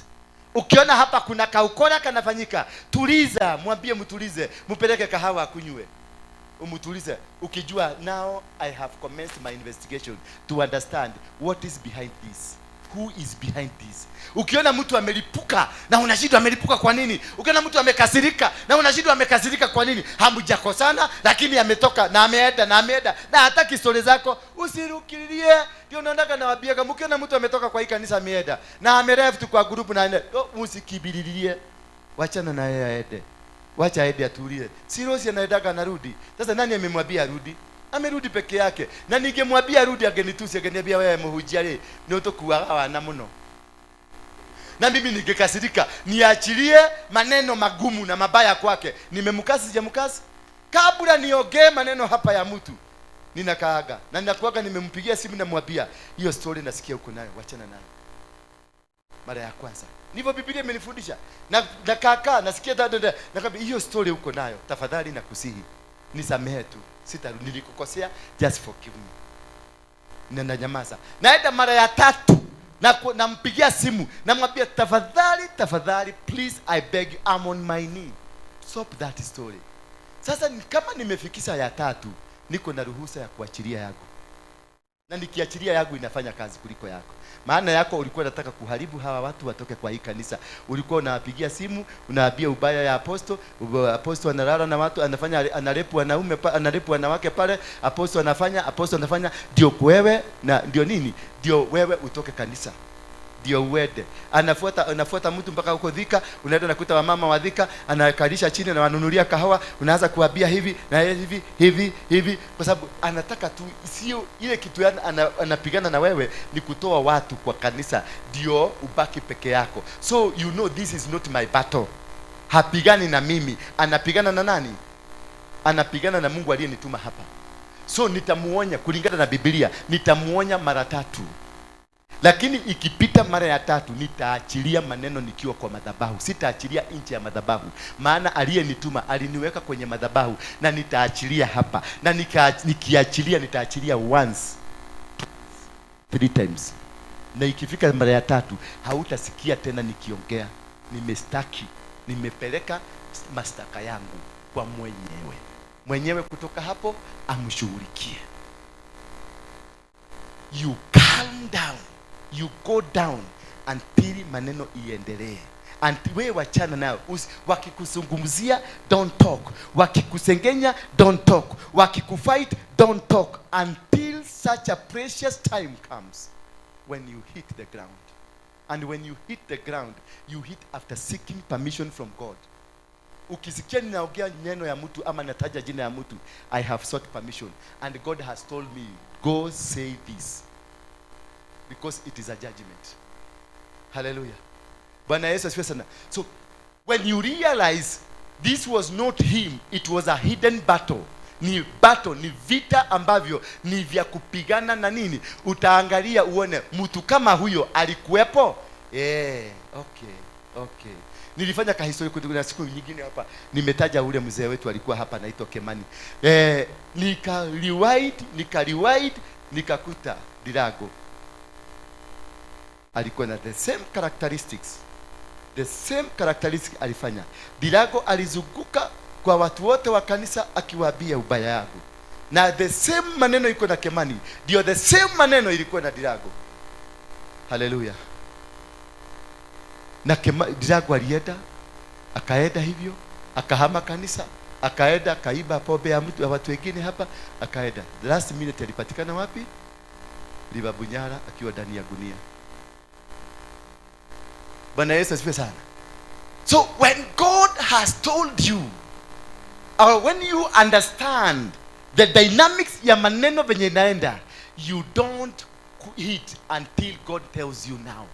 [SPEAKER 3] Ukiona hapa kuna kaukora kanafanyika, tuliza, mwambie mtulize, mpeleke kahawa akunywe, umutulize. Ukijua now I have commenced my investigation to understand what is behind this, who is behind this. Ukiona mtu amelipuka na unashindwa amelipuka kwa nini? Ukiona mtu amekasirika na unashindwa amekasirika kwa nini? Hamjakosana, lakini ametoka na ameenda na hataki story zako, usirukilie. Ndio naondoka na wabia, kama ukiona mtu ametoka kwa hii kanisa ameenda na amereft kwa group na aende, usikibililie, wachana na yeye aende. Wacha aende atulie. Si Rosi anaendaga narudi. Sasa nani amemwambia arudi? Amerudi peke yake. Na ningemwambia arudi agenitusi, ageniambia wewe muhujia ni utokuwa wana muno. Na mimi ningekasirika, niachilie maneno magumu na mabaya kwake. Nimemkasi sijamkasi? Kabla niongee maneno hapa ya mtu, ninakaaga. Na ninakuaga nimempigia simu na mwambia, hiyo story nasikia uko nayo, wachana nayo. Mara ya kwanza. Ndivyo Biblia imenifundisha. Na kaka nasikia dada, nakwambia hiyo story uko nayo, tafadhali nakusihi, nisamehe tu. Nilikukosea, just forgive me. Na nyamaza. Naenda mara ya tatu, nampigia simu, namwambia tafadhali, please I beg you, I'm on my knee. Stop that story. Sasa kama nimefikisha ya tatu, niko na ruhusa ya kuachilia yako. Na nikiachilia yangu inafanya kazi kuliko yako. Maana yako ulikuwa unataka kuharibu hawa watu watoke kwa hii kanisa. Ulikuwa unawapigia simu, unawaambia ubaya ya apostle analala na watu, anarepu wanaume, anarepu wanawake pale, apostle anafanya, ndio wewe na ndio nini? Ndio wewe utoke kanisa. Ndio uende. Anafuata mtu mpaka huko Thika, unaenda nakuta wamama wa Thika, anakalisha chini na wanunulia kahawa, unaanza kuambia hivi na hivi kwa sababu anataka tu, sio ile kitu anapigana na wewe ni kutoa watu kwa kanisa ndio ubaki peke yako. So you know this is not my battle. Hapigani na mimi, anapigana na nani? Anapigana na Mungu aliyenituma hapa. So nitamuonya kulingana na Biblia, nitamuonya mara 3. Lakini ikipita mara ya tatu nitaachilia maneno nikiwa kwa madhabahu. Sitaachilia nje ya madhabahu. Maana aliyenituma aliniweka kwenye madhabahu na nitaachilia hapa. Na nikiachilia nitaachilia once, 3 times. Na ikifika mara ya tatu hautasikia tena nikiongea. Nimestaki, nimepeleka mashtaka yangu kwa mwenyewe kutoka hapo amshughulikie. You calm down, you go down until maneno iendelee. Until wewe wachana nao. Wakikuzungumzia don't talk, wakikusengenya don't talk, wakikufight don't talk, until such a precious time comes when you hit the ground. And when you hit the ground, you hit after seeking permission from God. Ukisikia ninaongea neno ya mtu ama nataja jina ya mtu, I have sought permission and God has told me, go say this, because it is a judgment. Hallelujah. Bwana Yesu asifiwe sana. So when you realize this was not him, it was a hidden battle. Ni battle, ni vita ambavyo ni vya kupigana na nini, utaangalia uone mtu kama huyo alikuwepo. Okay. Nilifanya kahistoria kuna siku nyingine hapa, nimetaja ule mzee wetu alikuwa hapa anaitwa Kemani. Nikaliwide nikakuta Dirago alikuwa na the same characteristics alifanya. Dirago alizunguka kwa watu wote wa kanisa akiwaambia ubaya yangu. Na the same maneno iko na Kemani, ndio the same maneno ilikuwa na Dirago. Hallelujah. Na Dirago alienda, akaenda hivyo, akahama kanisa, akaenda akaiba pombe ya mtu wa watu wengine hapa, akaenda. The last minute alipatikana wapi? Libabunyara akiwa ndani ya gunia. Bwana Yesu asifiwe sana. So when God has told you, or when you understand the dynamics ya maneno venye inaenda, you don't quit until God tells you now.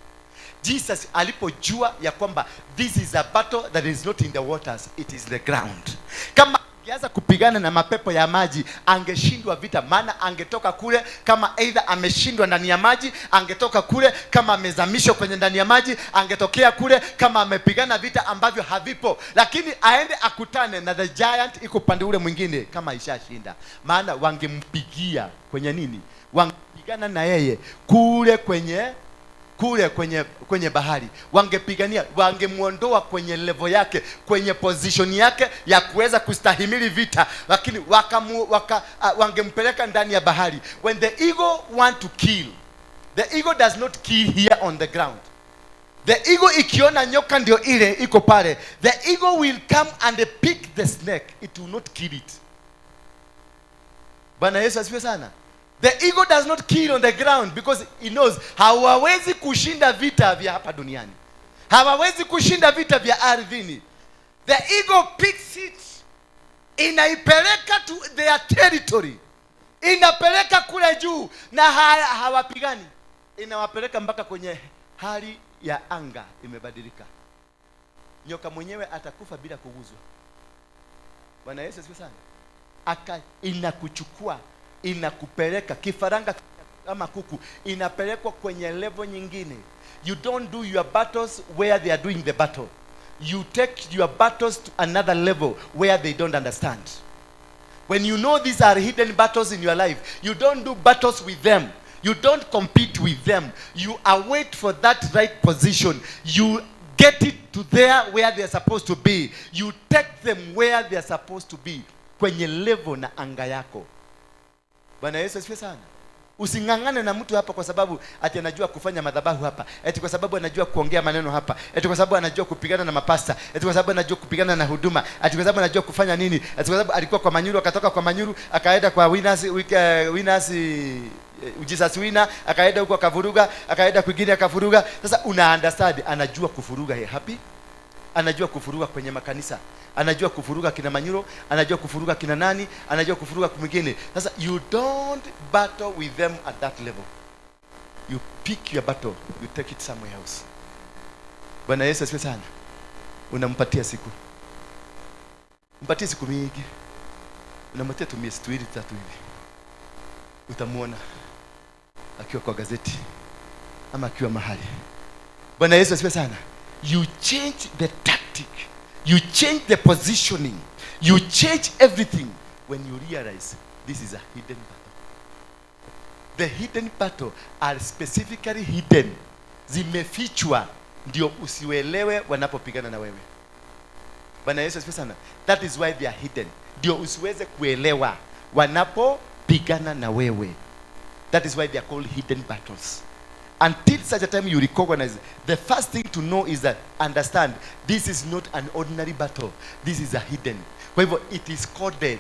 [SPEAKER 3] Jesus alipojua ya kwamba this is a battle that is not in the waters, it is the ground. Kama angeanza kupigana na mapepo ya maji, angeshindwa vita, maana angetoka kule kama either ameshindwa ndani ya maji, angetoka kule kama amezamishwa kwenye ndani ya maji, angetokea kule kama amepigana vita ambavyo havipo. Lakini aende akutane na the giant iko pande ule mwingine kama ishashinda. Maana wangempigia kwenye nini? Wangepigana na yeye kule kwenye bahari, wangepigania, wangemuondoa kwenye level yake, kwenye position yake ya kuweza kustahimili vita, lakini wangempeleka ndani ya bahari. When the eagle want to kill, the eagle does not kill here on the ground. The eagle ikiona nyoka ndio ile iko pale, the eagle will come and pick the snake, it will not kill it. Bwana Yesu asifiwe sana. The eagle does not kill on the ground because he knows hawawezi kushinda vita vya hapa duniani. Hawawezi kushinda vita vya ardhini. The eagle picks it, inaipeleka to their territory. Inapeleka kule juu na hawapigani. Inawapeleka mpaka kwenye hali ya anga imebadilika. Nyoka mwenyewe atakufa bila kuguzwa. Bwana Yesu asifiwe sana. Inakuchukua, inakupeleka kifaranga ama kuku, inapelekwa kwenye level nyingine. You don't do your battles where they are doing the battle. You take your battles to another level where they don't understand. When you know these are hidden battles in your life, you don't do battles with them. You don't compete with them. You await for that right position. You get it to there where they are supposed to be. You take them where they are supposed to be. Kwenye level na anga yako. Bwana Yesu asifiwe sana. Usingangane na mtu hapa kwa sababu ati anajua kufanya madhabahu hapa, eti kwa sababu anajua kuongea maneno hapa, eti kwa sababu anajua kupigana na mapasta, eti kwa sababu anajua kupigana na huduma, eti kwa sababu anajua kufanya nini, eti kwa sababu alikuwa kwa Manyuru akatoka kwa Manyuru akaenda kwa winners Jesus winner, akaenda huko akavuruga, akaenda kwingine akavuruga. Sasa una understand, anajua kufuruga happy, anajua kufuruga kwenye makanisa, anajua kufuruga kina Manyuro, anajua kufuruga kina nani, anajua kufuruga kumwingine. Sasa you don't battle with them at that level. You pick your battle, you take it somewhere else. Bwana Yesu asifiwe sana. Unampatia siku, mpatie siku mingi, unampatia tu miezi 2-3 hivi, utamuona akiwa kwa gazeti ama akiwa mahali. Bwana Yesu asifiwe sana. You change the tactic, you change the positioning, you change everything when you realize this is a hidden battle. The hidden battle are specifically hidden, zimefichwa ndio usiwelewe wanapopigana na wewe. Bwana Yesu asifiwe sana. That is why they are hidden, ndio usiweze kuelewa wanapopigana na wewe. That is why they are called hidden battles. Until such a time you recognize, the first thing to know is that, understand, this is not an ordinary battle. This is a hidden. Kwa hivyo, it is coded.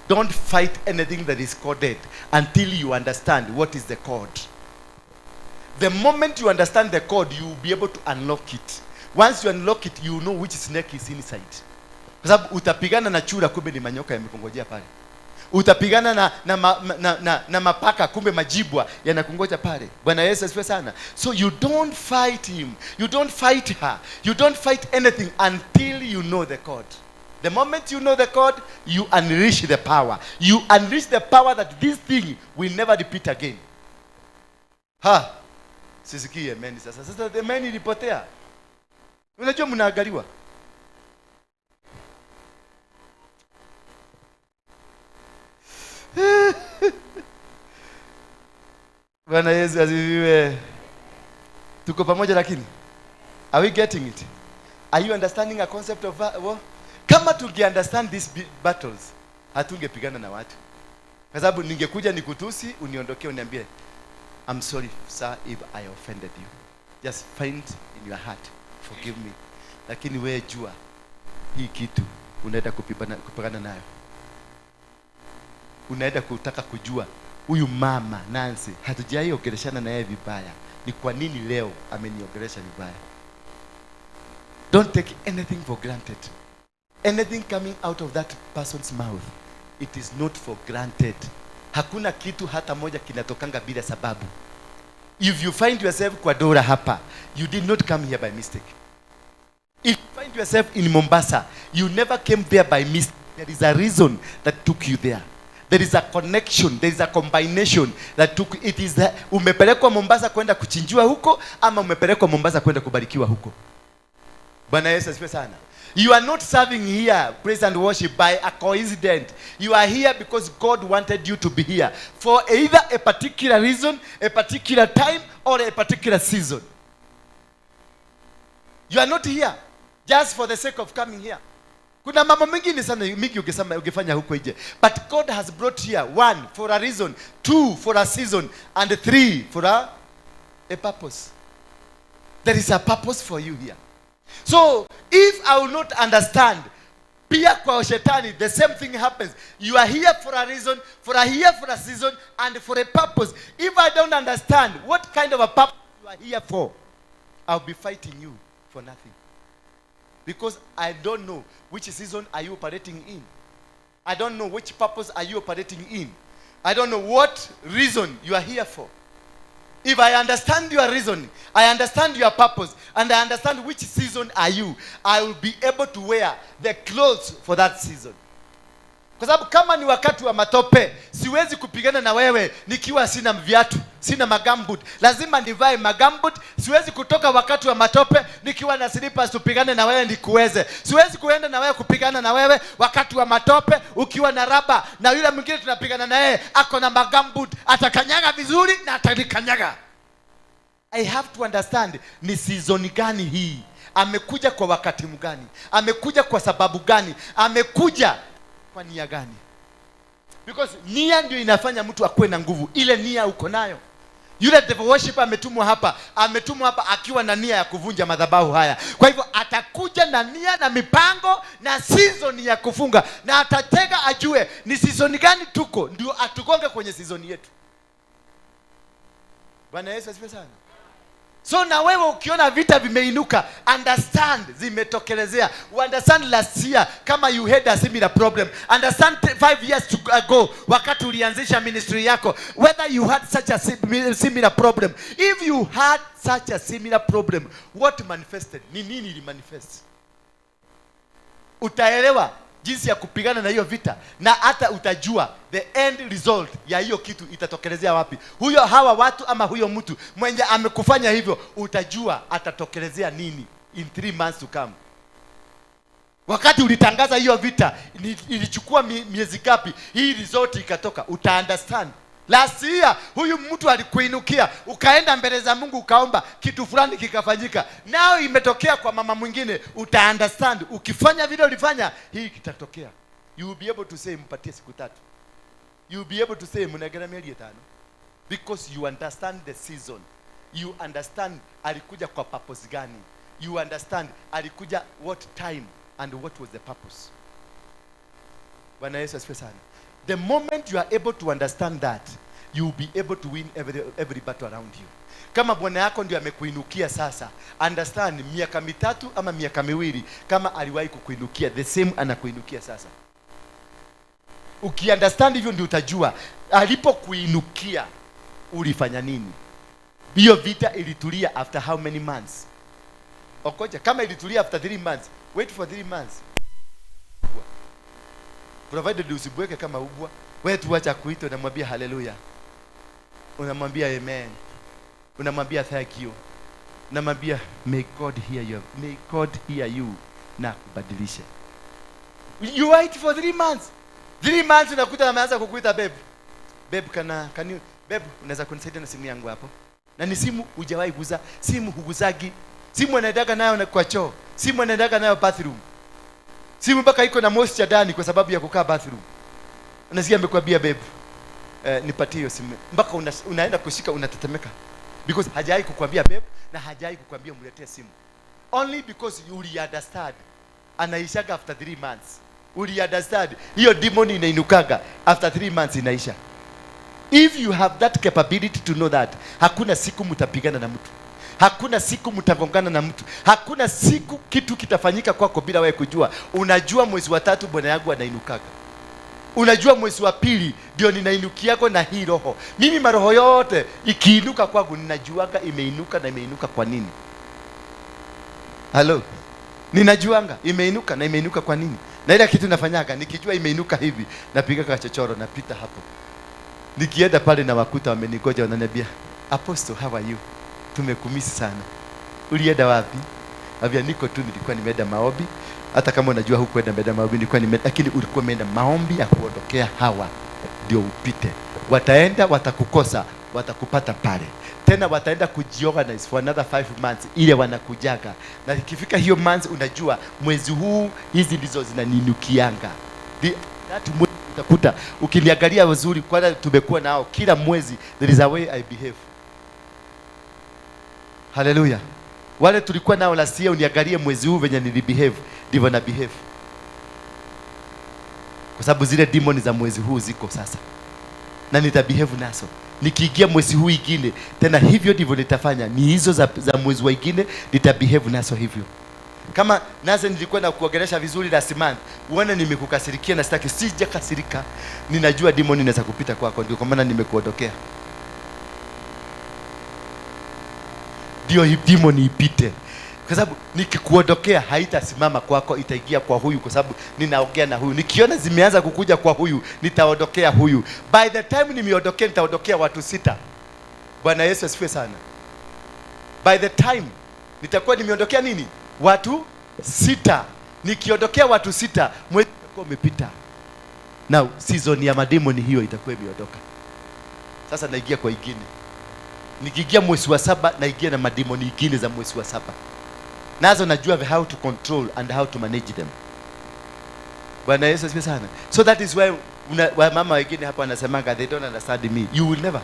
[SPEAKER 3] Don't fight anything that is coded until you understand what is the code. The moment you understand the code, you will be able to unlock it. Once you unlock it, you know which snake is inside. Kwa sababu utapigana na chura, kumbe ni manyoka yamekungojea pale. Utapigana na mapaka, kumbe majibwa yanakungoja pale. Bwana Yesu asifiwe sana. So you don't fight him, you don't fight her, you don't fight anything until you know the code. The moment you know the code, you unleash the power. You unleash the power that this thing will never repeat again. Ha! Sisikie amen sasa. Sasa the amen ilipotea. Unajua mnaangaliwa. Bwana Yesu asifiwe. Tuko pamoja lakini? Are we getting it? Are you understanding a concept of war? Kama tunge-understand these battles, hatungepigana na watu. Kwa sababu ningekuja nikutusi, uniondokee uniambie, I'm sorry sir if I offended you. Just find in your heart, forgive me. Lakini wewe jua hii kitu unaenda kupigana nayo. Unaenda kutaka kujua huyu mama Nancy hatujaiongeleshana naye vibaya, ni kwa nini leo ameniongelesha vibaya? Don't take anything for granted. Anything coming out of that person's mouth, it is not for granted. Hakuna kitu hata moja kinatokanga bila sababu. If you find yourself kwa Ndura hapa, you did not come here by mistake. If you find yourself in Mombasa, you never came there by mistake. There is a reason that took you there. There is a connection, there is a combination that took it. Is that umepelekwa Mombasa kwenda kuchinjua huko ama umepelekwa Mombasa kwenda kubarikiwa huko? Bwana Yesu asifiwe sana. You are not serving here, praise and worship, by a coincidence. You are here because God wanted you to be here for either a particular reason, a particular time, or a particular season. You are not here just for the sake of coming here. Kuna mambo mengine sana mingi ungefanya huko nje. But God has brought here, 1, for a reason, 2, for a season, and 3, for a purpose. There is a purpose for you here. So, if I will not understand, pia kwa shetani, the same thing happens. You are here for a reason, here for a season, and for a purpose. If I don't understand what kind of a purpose you are here for, I'll be fighting you for nothing. Because I don't know which season are you operating in. I don't know which purpose are you operating in. I don't know what reason you are here for. If I understand your reason, I understand your purpose, and I understand which season are you, I will be able to wear the clothes for that season. Kwa sababu kama ni wakati wa matope, siwezi kupigana na wewe nikiwa sina viatu, sina magambut. Lazima nivae magambut. Siwezi kutoka wakati wa matope nikiwa na slippers tupigane na wewe ndikuweze. Siwezi kuenda na wewe kupigana na wewe wakati wa matope ukiwa na raba na yule mwingine tunapigana na yeye ako na magambut, atakanyaga vizuri na atanikanyaga. I have to understand ni season gani hii. Amekuja kwa wakati mgani? Amekuja kwa sababu gani? Amekuja kwa nia gani? Because nia ndio inafanya mtu akuwe na nguvu. Ile nia uko nayo. Yule devil worshiper ametumwa hapa akiwa na nia ya kuvunja madhabahu haya. Kwa hivyo atakuja na nia na mipango na season ya kufunga, na atatega ajue ni season gani tuko, ndio atugonge kwenye season yetu. Bwana Yesu asifiwe sana. So na wewe ukiona vita vimeinuka, understand zimetokelezea. Understand last year kama you had a similar problem. Understand 5 years ago wakati ulianzisha ministry yako, whether you had such a similar problem. If you had such a similar problem, what manifested? Ni nini ili manifest? Utaelewa jinsi ya kupigana na hiyo vita, na hata utajua the end result ya hiyo kitu itatokelezea wapi. Hawa watu ama huyo mtu mwenye amekufanya hivyo, utajua atatokelezea nini in 3 months to come. Wakati ulitangaza hiyo vita, ilichukua miezi gapi hii result ikatoka, uta understand. Last year huyu mtu alikuinukia, ukaenda mbele za Mungu ukaomba kitu fulani kikafanyika, nao imetokea kwa mama mwingine, uta understand. Ukifanya vile ulifanya, hii kitatokea. You will be able to say mpatie siku 3. You will be able to say mnagana miezi 5, because you understand the season. You understand alikuja kwa purpose gani. You understand alikuja what time and what was the purpose. Bwana Yesu asifiwe sana. The moment you are able to understand that, you will be able to win every battle around you. Kama bwana yako ndio amekuinukia sasa, understand miaka 3 ama miaka 2 kama aliwahi kukuinukia, the same anakuinukia sasa. Ukiunderstand hivyo ndio utajua alipokuinukia ulifanya nini. Hiyo vita ilitulia after how many months? Okoja, kama ilitulia after 3 months, wait for 3 months. Provided usibweke kama ubwa. Wewe tu acha kuita, unamwambia haleluya, unamwambia amen, unamwambia thank you, unamwambia may God hear you, may God hear you, na kubadilisha. You wait for 3 months. 3 months unakuta ameanza kukuita babe. Babe, can you babe, unaweza kunisaidia na simu yangu hapo? Na ni simu hujawahi guza, simu huguzagi, simu anaendaga nayo kwa choo, simu anaendaga nayo bathroom, simu mpaka iko na moisture ndani kwa sababu ya kukaa bathroom. Unasikia amekwambia babe, nipatie hiyo simu, mpaka unaenda kushika unatetemeka, because hajawahi kukwambia babe na hajawahi kukwambia mletee simu. Only because you understand anaishaga after 3 months. Uli understand hiyo demon inainukaga after 3 months inaisha. If you have that capability to know that, hakuna siku mtapigana na mtu, hakuna siku mtagongana na mtu, hakuna siku kitu kitafanyika kwako bila wewe kujua. Unajua mwezi wa 3 bwana yangu anainukaga, unajua mwezi wa 2 ndio ninainukiako na hii roho. Mimi maroho yote ikiinuka kwangu ninajuaga imeinuka, na imeinuka kwa nini. Hello, ninajuanga imeinuka na imeinuka kwa nini. Na ile kitu nafanyaga, nikijua imeinuka hivi, napiga kachochoro, napita hapo. Nikienda pale na wakuta wamenigoja, wananiambia Apostle, how are you? Tumekumisi sana. Ulienda wapi? Avya niko tu, nilikuwa nimeenda maombi. Hata kama unajua hukuenda nimeenda maombi, nilikuwa nimeenda, lakini ulikuwa umeenda maombi ya kuondokea hawa ndio upite. Wataenda watakukosa, watakupata pale. Tena wataenda kujiorganize for another 5 months ile wanakujaga. Na ikifika hiyo months unajua mwezi huu hizi ndizo zinaninukianga. That mwezi utakuta ukiniangalia vizuri, kwa tumekuwa nao kila mwezi, there is a way I behave. Hallelujah. Wale tulikuwa nao last year, uniangalie mwezi huu venye nilibehave, ndivyo na behave. Kwa sababu zile demoni za mwezi huu ziko sasa, na nitabehave nazo. Nikiingia mwezi huu ingine tena hivyo ndivyo nitafanya. Ni hizo za mwezi wa ingine nitabehave nazo hivyo. Kama nasa nilikuwa na kuongelesha vizuri last month, uone nimekukasirikia na sitaki, sijakasirika. Ninajua demoni inaweza kupita kwako, ndio kwa maana nimekuondokea. Ndio hii demoni ipite. Kwa sababu nikikuondokea haitasimama kwako, itaingia kwa huyu, kwa sababu ninaongea na huyu. Nikiona zimeanza kukuja kwa huyu, nitaondokea huyu. By the time nimeondokea, nitaondokea watu 6. Bwana Yesu asifiwe sana. By the time nitakuwa nimeondokea nini? Watu 6. Nikiondokea watu 6, mwezi utakuwa umepita. Now season ya mademoni hiyo itakuwa imeondoka. Sasa naingia kwa ingine. Nikiingia mwezi wa 7, naingia na mademoni ingine za mwezi wa 7. Nazo najua how to control and how to manage them. Bwana Yesu asifiwe sana. So that is why mama wengine hapa wanasemanga they don't understand me. You will never.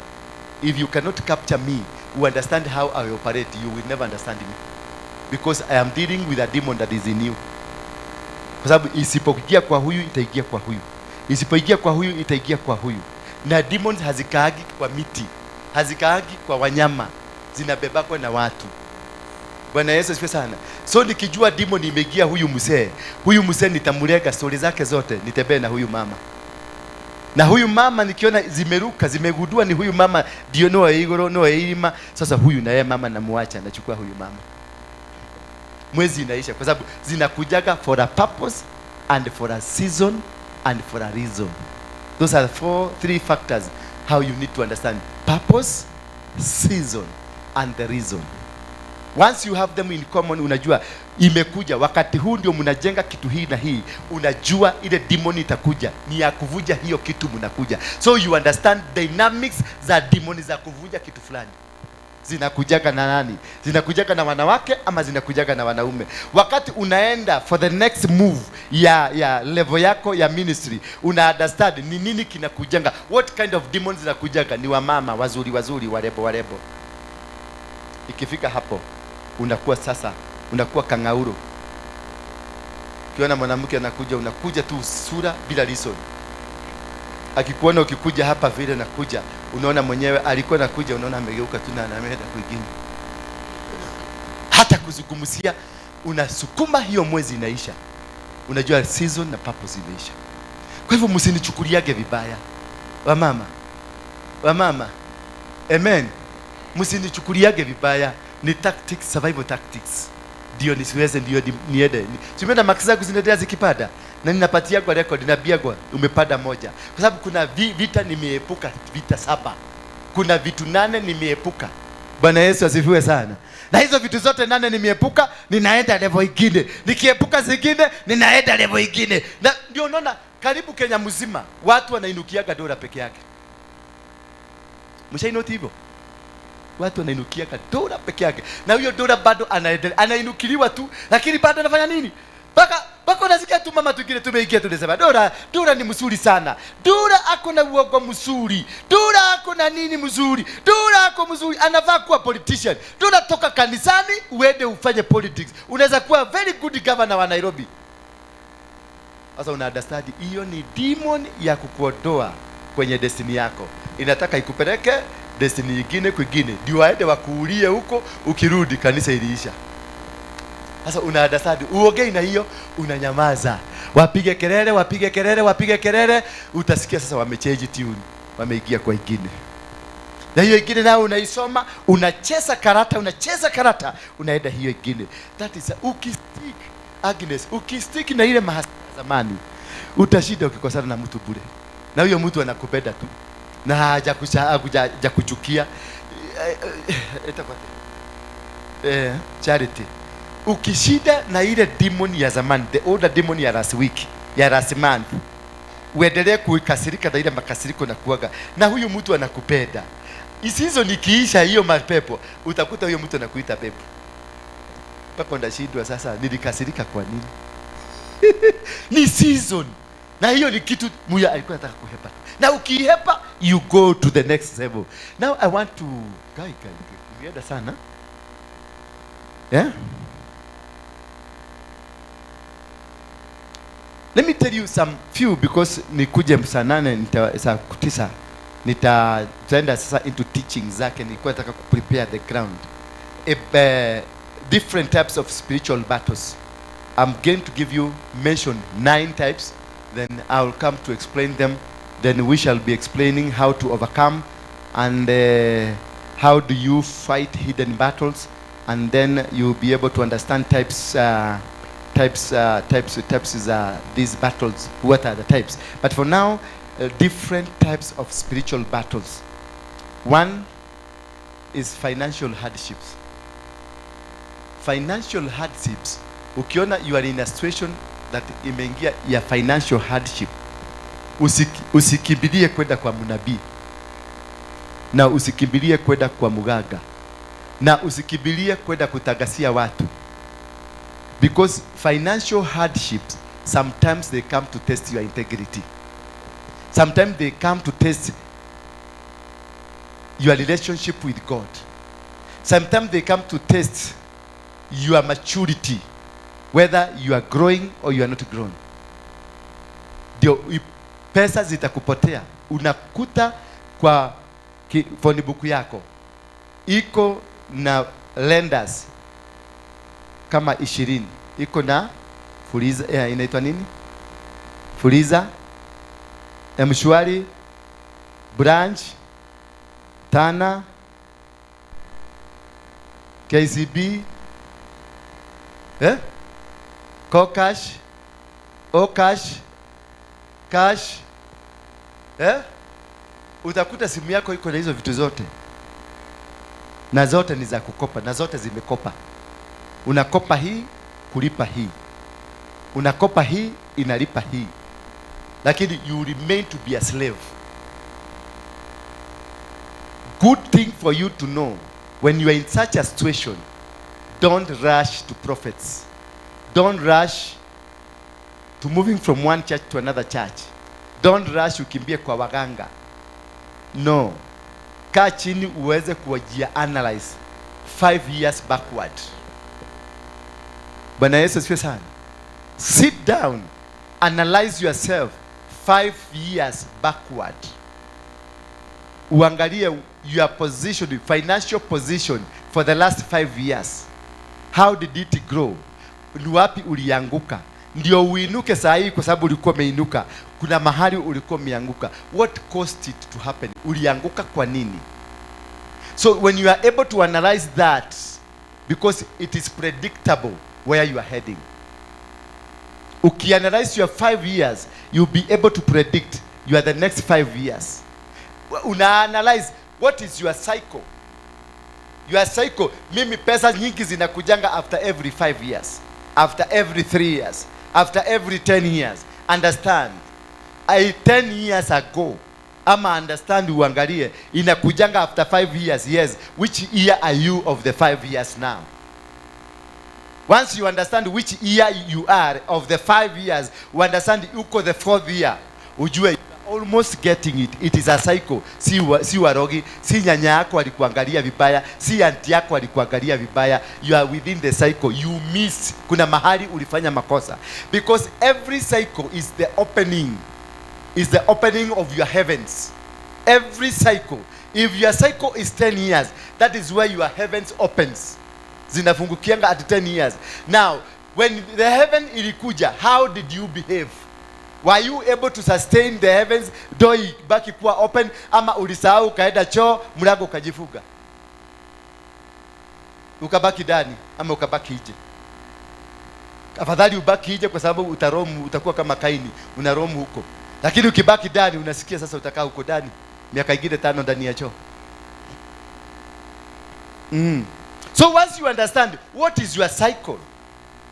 [SPEAKER 3] If you cannot capture me, you understand how I operate, you will never understand me. Because I am dealing with a demon that is in you. Kwa sababu isipoingia kwa huyu, itaingia kwa huyu. Isipoingia kwa huyu, itaingia kwa huyu. Na demons hazikaagi kwa miti, hazikaagi kwa wanyama, zinabebakwa na watu. Bwana Yesu asifiwe sana. So nikijua demon imeingia huyu mzee nitamurega story zake zote, nitembee na huyu mama. Na huyu mama nikiona zimeruka, zimegudua ni huyu mama ndio noa igoro noa ilima, sasa huyu na yeye mama namuacha, nachukua huyu mama. Mwezi inaisha kwa sababu zinakujaga for a purpose and for a season, and for a reason. Those are three factors how you need to understand purpose, season, and the reason. Once you have them in common, unajua imekuja wakati huu ndio mnajenga kitu hii na hii, unajua ile demon itakuja ni ya kuvuja hiyo kitu mnakuja. So you understand dynamics za demon za kuvuja kitu fulani. Zinakujaga na nani? Zinakujaga na wanawake ama zinakujaga na wanaume? Wakati unaenda for the next move ya level yako ya ministry, una understand ni nini kinakujanga. What kind of demons zinakujaga? Ni wamama wazuri wazuri, warebo. Ikifika hapo unakuwa sasa, unakuwa kangauru. Ukiona mwanamke anakuja, unakuja tu sura bila reason. Akikuona ukikuja hapa vile nakuja, unaona mwenyewe alikuwa nakuja, unaona amegeuka tu na anaenda kwingine. Hata kuzungumzia, unasukuma hiyo mwezi inaisha. Unajua season na purpose imeisha. Kwa hivyo msinichukuliage vibaya. Wamama. Amen. Msinichukuliage vibaya. Ni tactics, survival tactics. Ndio nisiweze, ndio niende. Tumeenda maksi zangu zinaendelea zikipanda. Na ninapatia kwa record, ninabiagwa umepada moja. Kwa sababu kuna vita nimeepuka, vita 7. Kuna vitu 8 nimeepuka. Bwana Yesu asifiwe sana. Na hizo vitu zote 8 nimeepuka, ninaenda level ingine. Nikiepuka zingine, ninaenda level ingine. Na ndio unaona karibu Kenya mzima watu wanainukiaga dola peke yake. Mshainoti hivyo? Watu wanainukiaga dola peke yake. Na huyo dola bado anainukiliwa tu, lakini bado anafanya nini? Baka unasikia tu mama tukile tumeingia tunasema Ndura ni mzuri sana. Ndura ako na uogo mzuri. Ndura ako na nini mzuri. Ndura ako mzuri, anafaa kuwa politician. Ndura toka kanisani uende ufanye politics. Unaweza kuwa very good governor wa Nairobi. Sasa una understand hiyo ni demon ya kukuondoa kwenye destiny yako. Inataka ikupeleke destiny nyingine kwingine. Ndio waende wakuulie huko, ukirudi kanisa iliisha. Sasa una understand uogei na hiyo, unanyamaza. Wapige kelele, utasikia sasa wamechange tune, wameingia kwa ingine. Na hiyo ingine nao unaisoma, unacheza karata, unaenda hiyo ingine. That is ukistick, Agnes, ukistick na ile mahasara zamani, utashinda ukikosana na mtu bure. Na huyo mtu anakupenda tu. Na haja kuchukia. Charity. Ukishida na ile demon ya zamani, the older demon ya last week, ya last month, uendelee kukasirika na ile makasiriko na kuaga. Na huyu mtu anakupenda. Isizo nikiisha hiyo mapepo, utakuta huyo mtu anakuita pepo. Pepo ndashindwa sasa, nilikasirika kwa nini? Ni season. Na hiyo ni kitu Muya alikuwa anataka kuhepa. Na ukihepa, you go to the next level. Now I want to nienda sana. Yeah? Let me tell you some few, because nikuje saa 8 saa 9 nitaenda sasa into teaching zake. Nilikuwa nataka prepare the ground. Different types of spiritual battles. I'm going to give you mention 9 types, then I will come to explain them. Then we shall be explaining how to overcome and how do you fight hidden battles, and then you'll be able to understand types is these battles. What are the types? But for now, different types of spiritual battles. One is financial hardships. Financial hardships. Ukiona you are in a situation that imeingia ya financial hardship, usikimbilie kwenda kwa mnabii, na usikimbilie kwenda kwa muganga, na usikimbilie kwenda kutagasia watu. Because financial hardships, sometimes they come to test your integrity. Sometimes they come to test your relationship with God. Sometimes they come to test your maturity, whether you are growing or you are not growing. Ndio pesa zitakupotea. Unakuta kwa phone book yako iko na lenders kama 20, iko na Fuliza, inaitwa nini? Fuliza, M-Shwari, Branch, Tana, KCB, Kokash, Oh, cash. Utakuta simu yako iko na hizo vitu zote, na zote ni za kukopa, na zote zimekopa. Unakopa hii kulipa hii, unakopa hii inalipa hii, lakini you remain to be a slave. Good thing for you to know, when you are in such a situation, don't rush to prophets. Don't rush to moving from one church to another church. Don't rush ukimbie kwa waganga. No. Kaa chini uweze kuwajia analyze 5 years backward. Bwana Yesu asifiwe sana. Sit down, analyze yourself 5 years backward. Uangalie your position, financial position for the last 5 years. How did it grow? Ni wapi ulianguka? Ndio uinuke saa hii kwa sababu ulikuwa umeinuka. Kuna mahali ulikuwa umeanguka. What caused it to happen? Ulianguka kwa nini? So when you are able to analyze that, because it is predictable where you are heading. Ukianalyze your 5 years, you'll be able to predict the next 5 years. Una-analyze what is your cycle. Your cycle, mimi pesa nyingi zinakujanga after every 5 years, after every 3 years, after every 10 years. Understand, 10 years ago, ama understand, uangalie, inakujanga after 5 years. Yes, which year are you of the 5 years now? Once you understand which year you are of the 5 years, you understand uko the 4th year, ujue almost getting it. It is a cycle. Si warogi, si nyanya yako alikuangalia vibaya, si aunti yako alikuangalia vibaya. You are within the cycle. You miss. Kuna mahali ulifanya makosa. Because every cycle is the opening. Is the opening of your heavens. Every cycle. If your cycle is 10 years, that is where your heavens opens. Zinafungukianga at 10 years. Now, when the heaven ilikuja, how did you behave? Were you able to sustain the heavens? Door ibaki kuwa open, ama ulisahau ukaenda choo, mlango ukajifuga? Ukabaki ndani ama ukabaki nje? Afadhali ubaki nje kwa sababu utakuwa kama Kaini, unaromu huko. Lakini ukibaki ndani unasikia sasa utakaa huko ndani miaka ingine 5 ndani ya choo. So once you understand what is your cycle,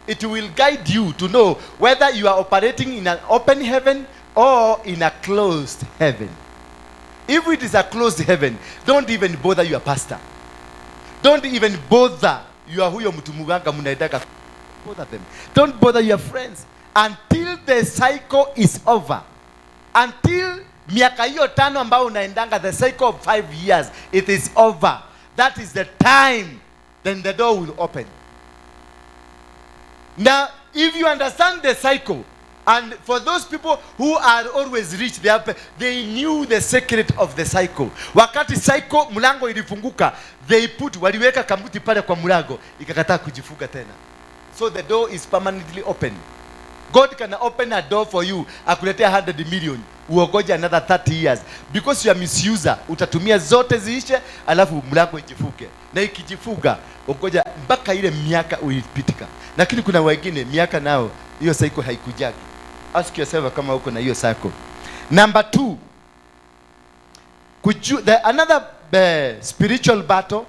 [SPEAKER 3] it will guide you to know whether you are operating in an open heaven or in a closed heaven. If it is a closed heaven, don't even bother your pastor. Don't even bother your huyo mtu muganga mnaendaga. Bother them. Don't bother your friends until the cycle is over. Until miaka hiyo 5 ambao unaendanga, the cycle of 5 years, it is over. That is the time, then the door will open. Now, if you understand the cycle, and for those people who are always rich, they knew the secret of the cycle. Wakati cycle mlango ilifunguka, waliweka kamuti pale kwa mlango, ikakataa kujifunga tena. So the door is permanently open. God can open a door for you, akuletea 100 million, uogoje another 30 years. Because you are misuser, utatumia zote ziishe, alafu mlango ijifuke. Na ikijifuga, ugoja mpaka ile miaka uipitika. Lakini kuna wengine miaka nao hiyo cycle haikujagi. Ask yourself kama uko na hiyo cycle. Number 2, another spiritual battle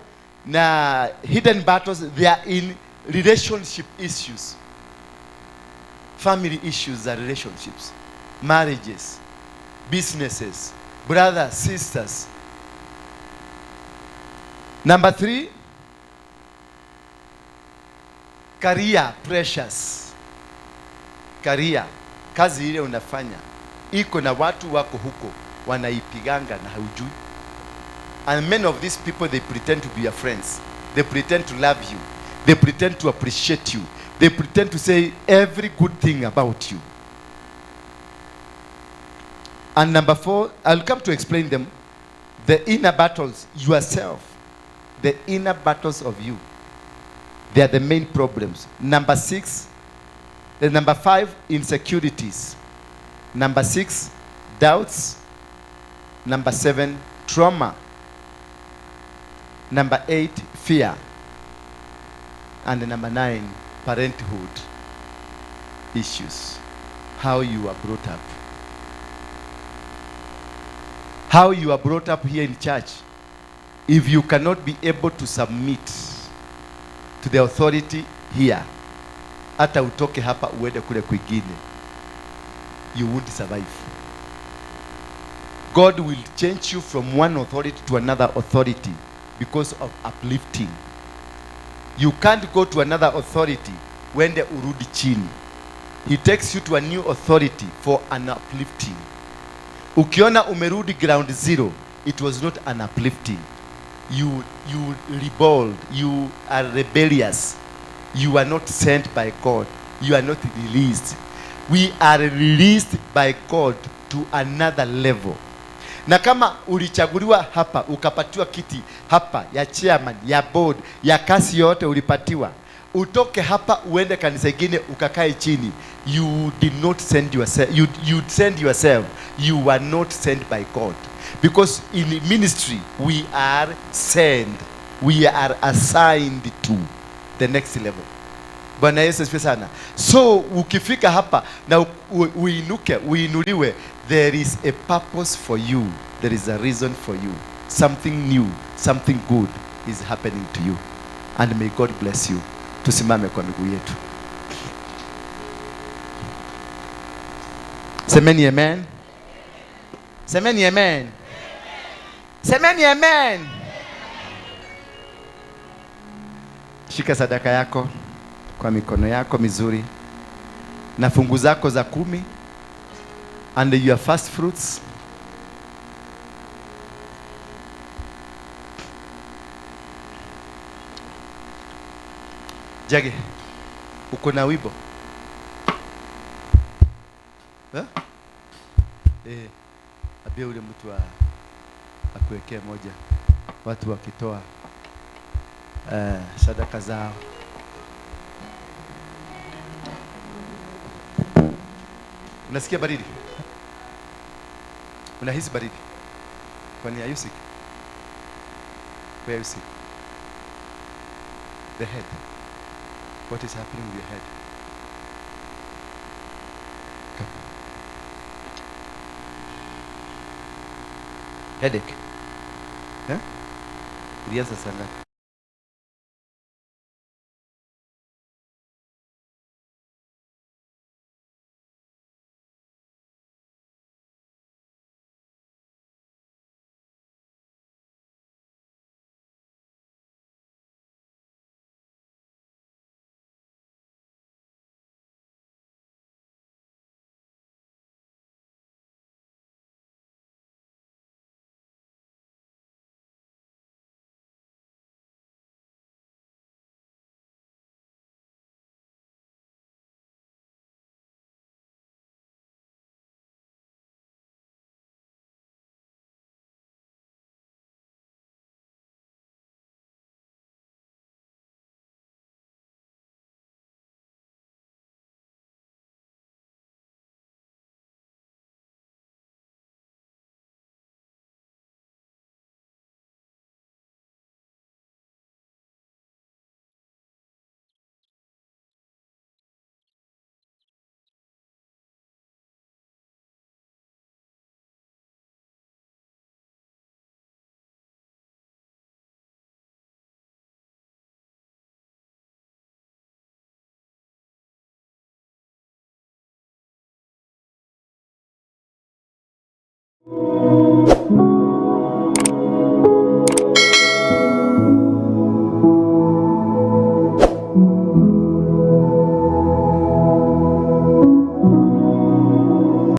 [SPEAKER 3] na hidden battles, they are in relationship issues. Family issues are relationships, marriages, businesses, brothers, sisters. Number 3, career pressures. Career, kazi ile unafanya iko na watu wako huko wanaipiganga na haujui. And many of these people, they pretend to be your friends. They pretend to love you. They pretend to appreciate you. They pretend to say every good thing about you. And number 4, I'll come to explain them. The inner battles, yourself. The inner battles of you. They are the main problems. Number 5, insecurities. Number 6, doubts. Number 7, trauma. Number 8, fear. And number 9, parenthood issues. how you are brought up. How you are brought up here in church. If you cannot be able to submit to the authority here, hata utoke hapa uende kule kwingine, you won't survive. God will change you from one authority to another authority because of uplifting. You can't go to another authority wende urudi chini. He takes you to a new authority for an uplifting. Ukiona umerudi ground zero, it was not an uplifting. You rebelled, you are rebellious. You are not sent by God. You are not released. We are released by God to another level. Na kama ulichaguliwa hapa, ukapatiwa kiti hapa ya chairman, ya board, ya kasi yote ulipatiwa, utoke hapa uende kanisa ingine ukakae chini, you did not send yourself. You send yourself. You were not sent by God. Because in ministry we are sent. We are assigned to the next level. Bwana Yesu asifiwe sana. So ukifika hapa na uinuke, uinuliwe, there is a purpose for you. There is a reason for you. Something new, something good is happening to you. And may God bless you. Tusimame kwa miguu yetu. Semeni amen. Semeni amen. Semeni amen. Shika sadaka yako kwa mikono yako mizuri na fungu zako za 10 and your first fruits. Jage, uko na wibo? Abia ule mtu akuwekee moja, watu wakitoa sadaka zao. Unasikia baridi? Unahisi baridi? Kwani are you sick? Where are you sick? The head. What is happening with your head? Come. Headache. Ilianza sana.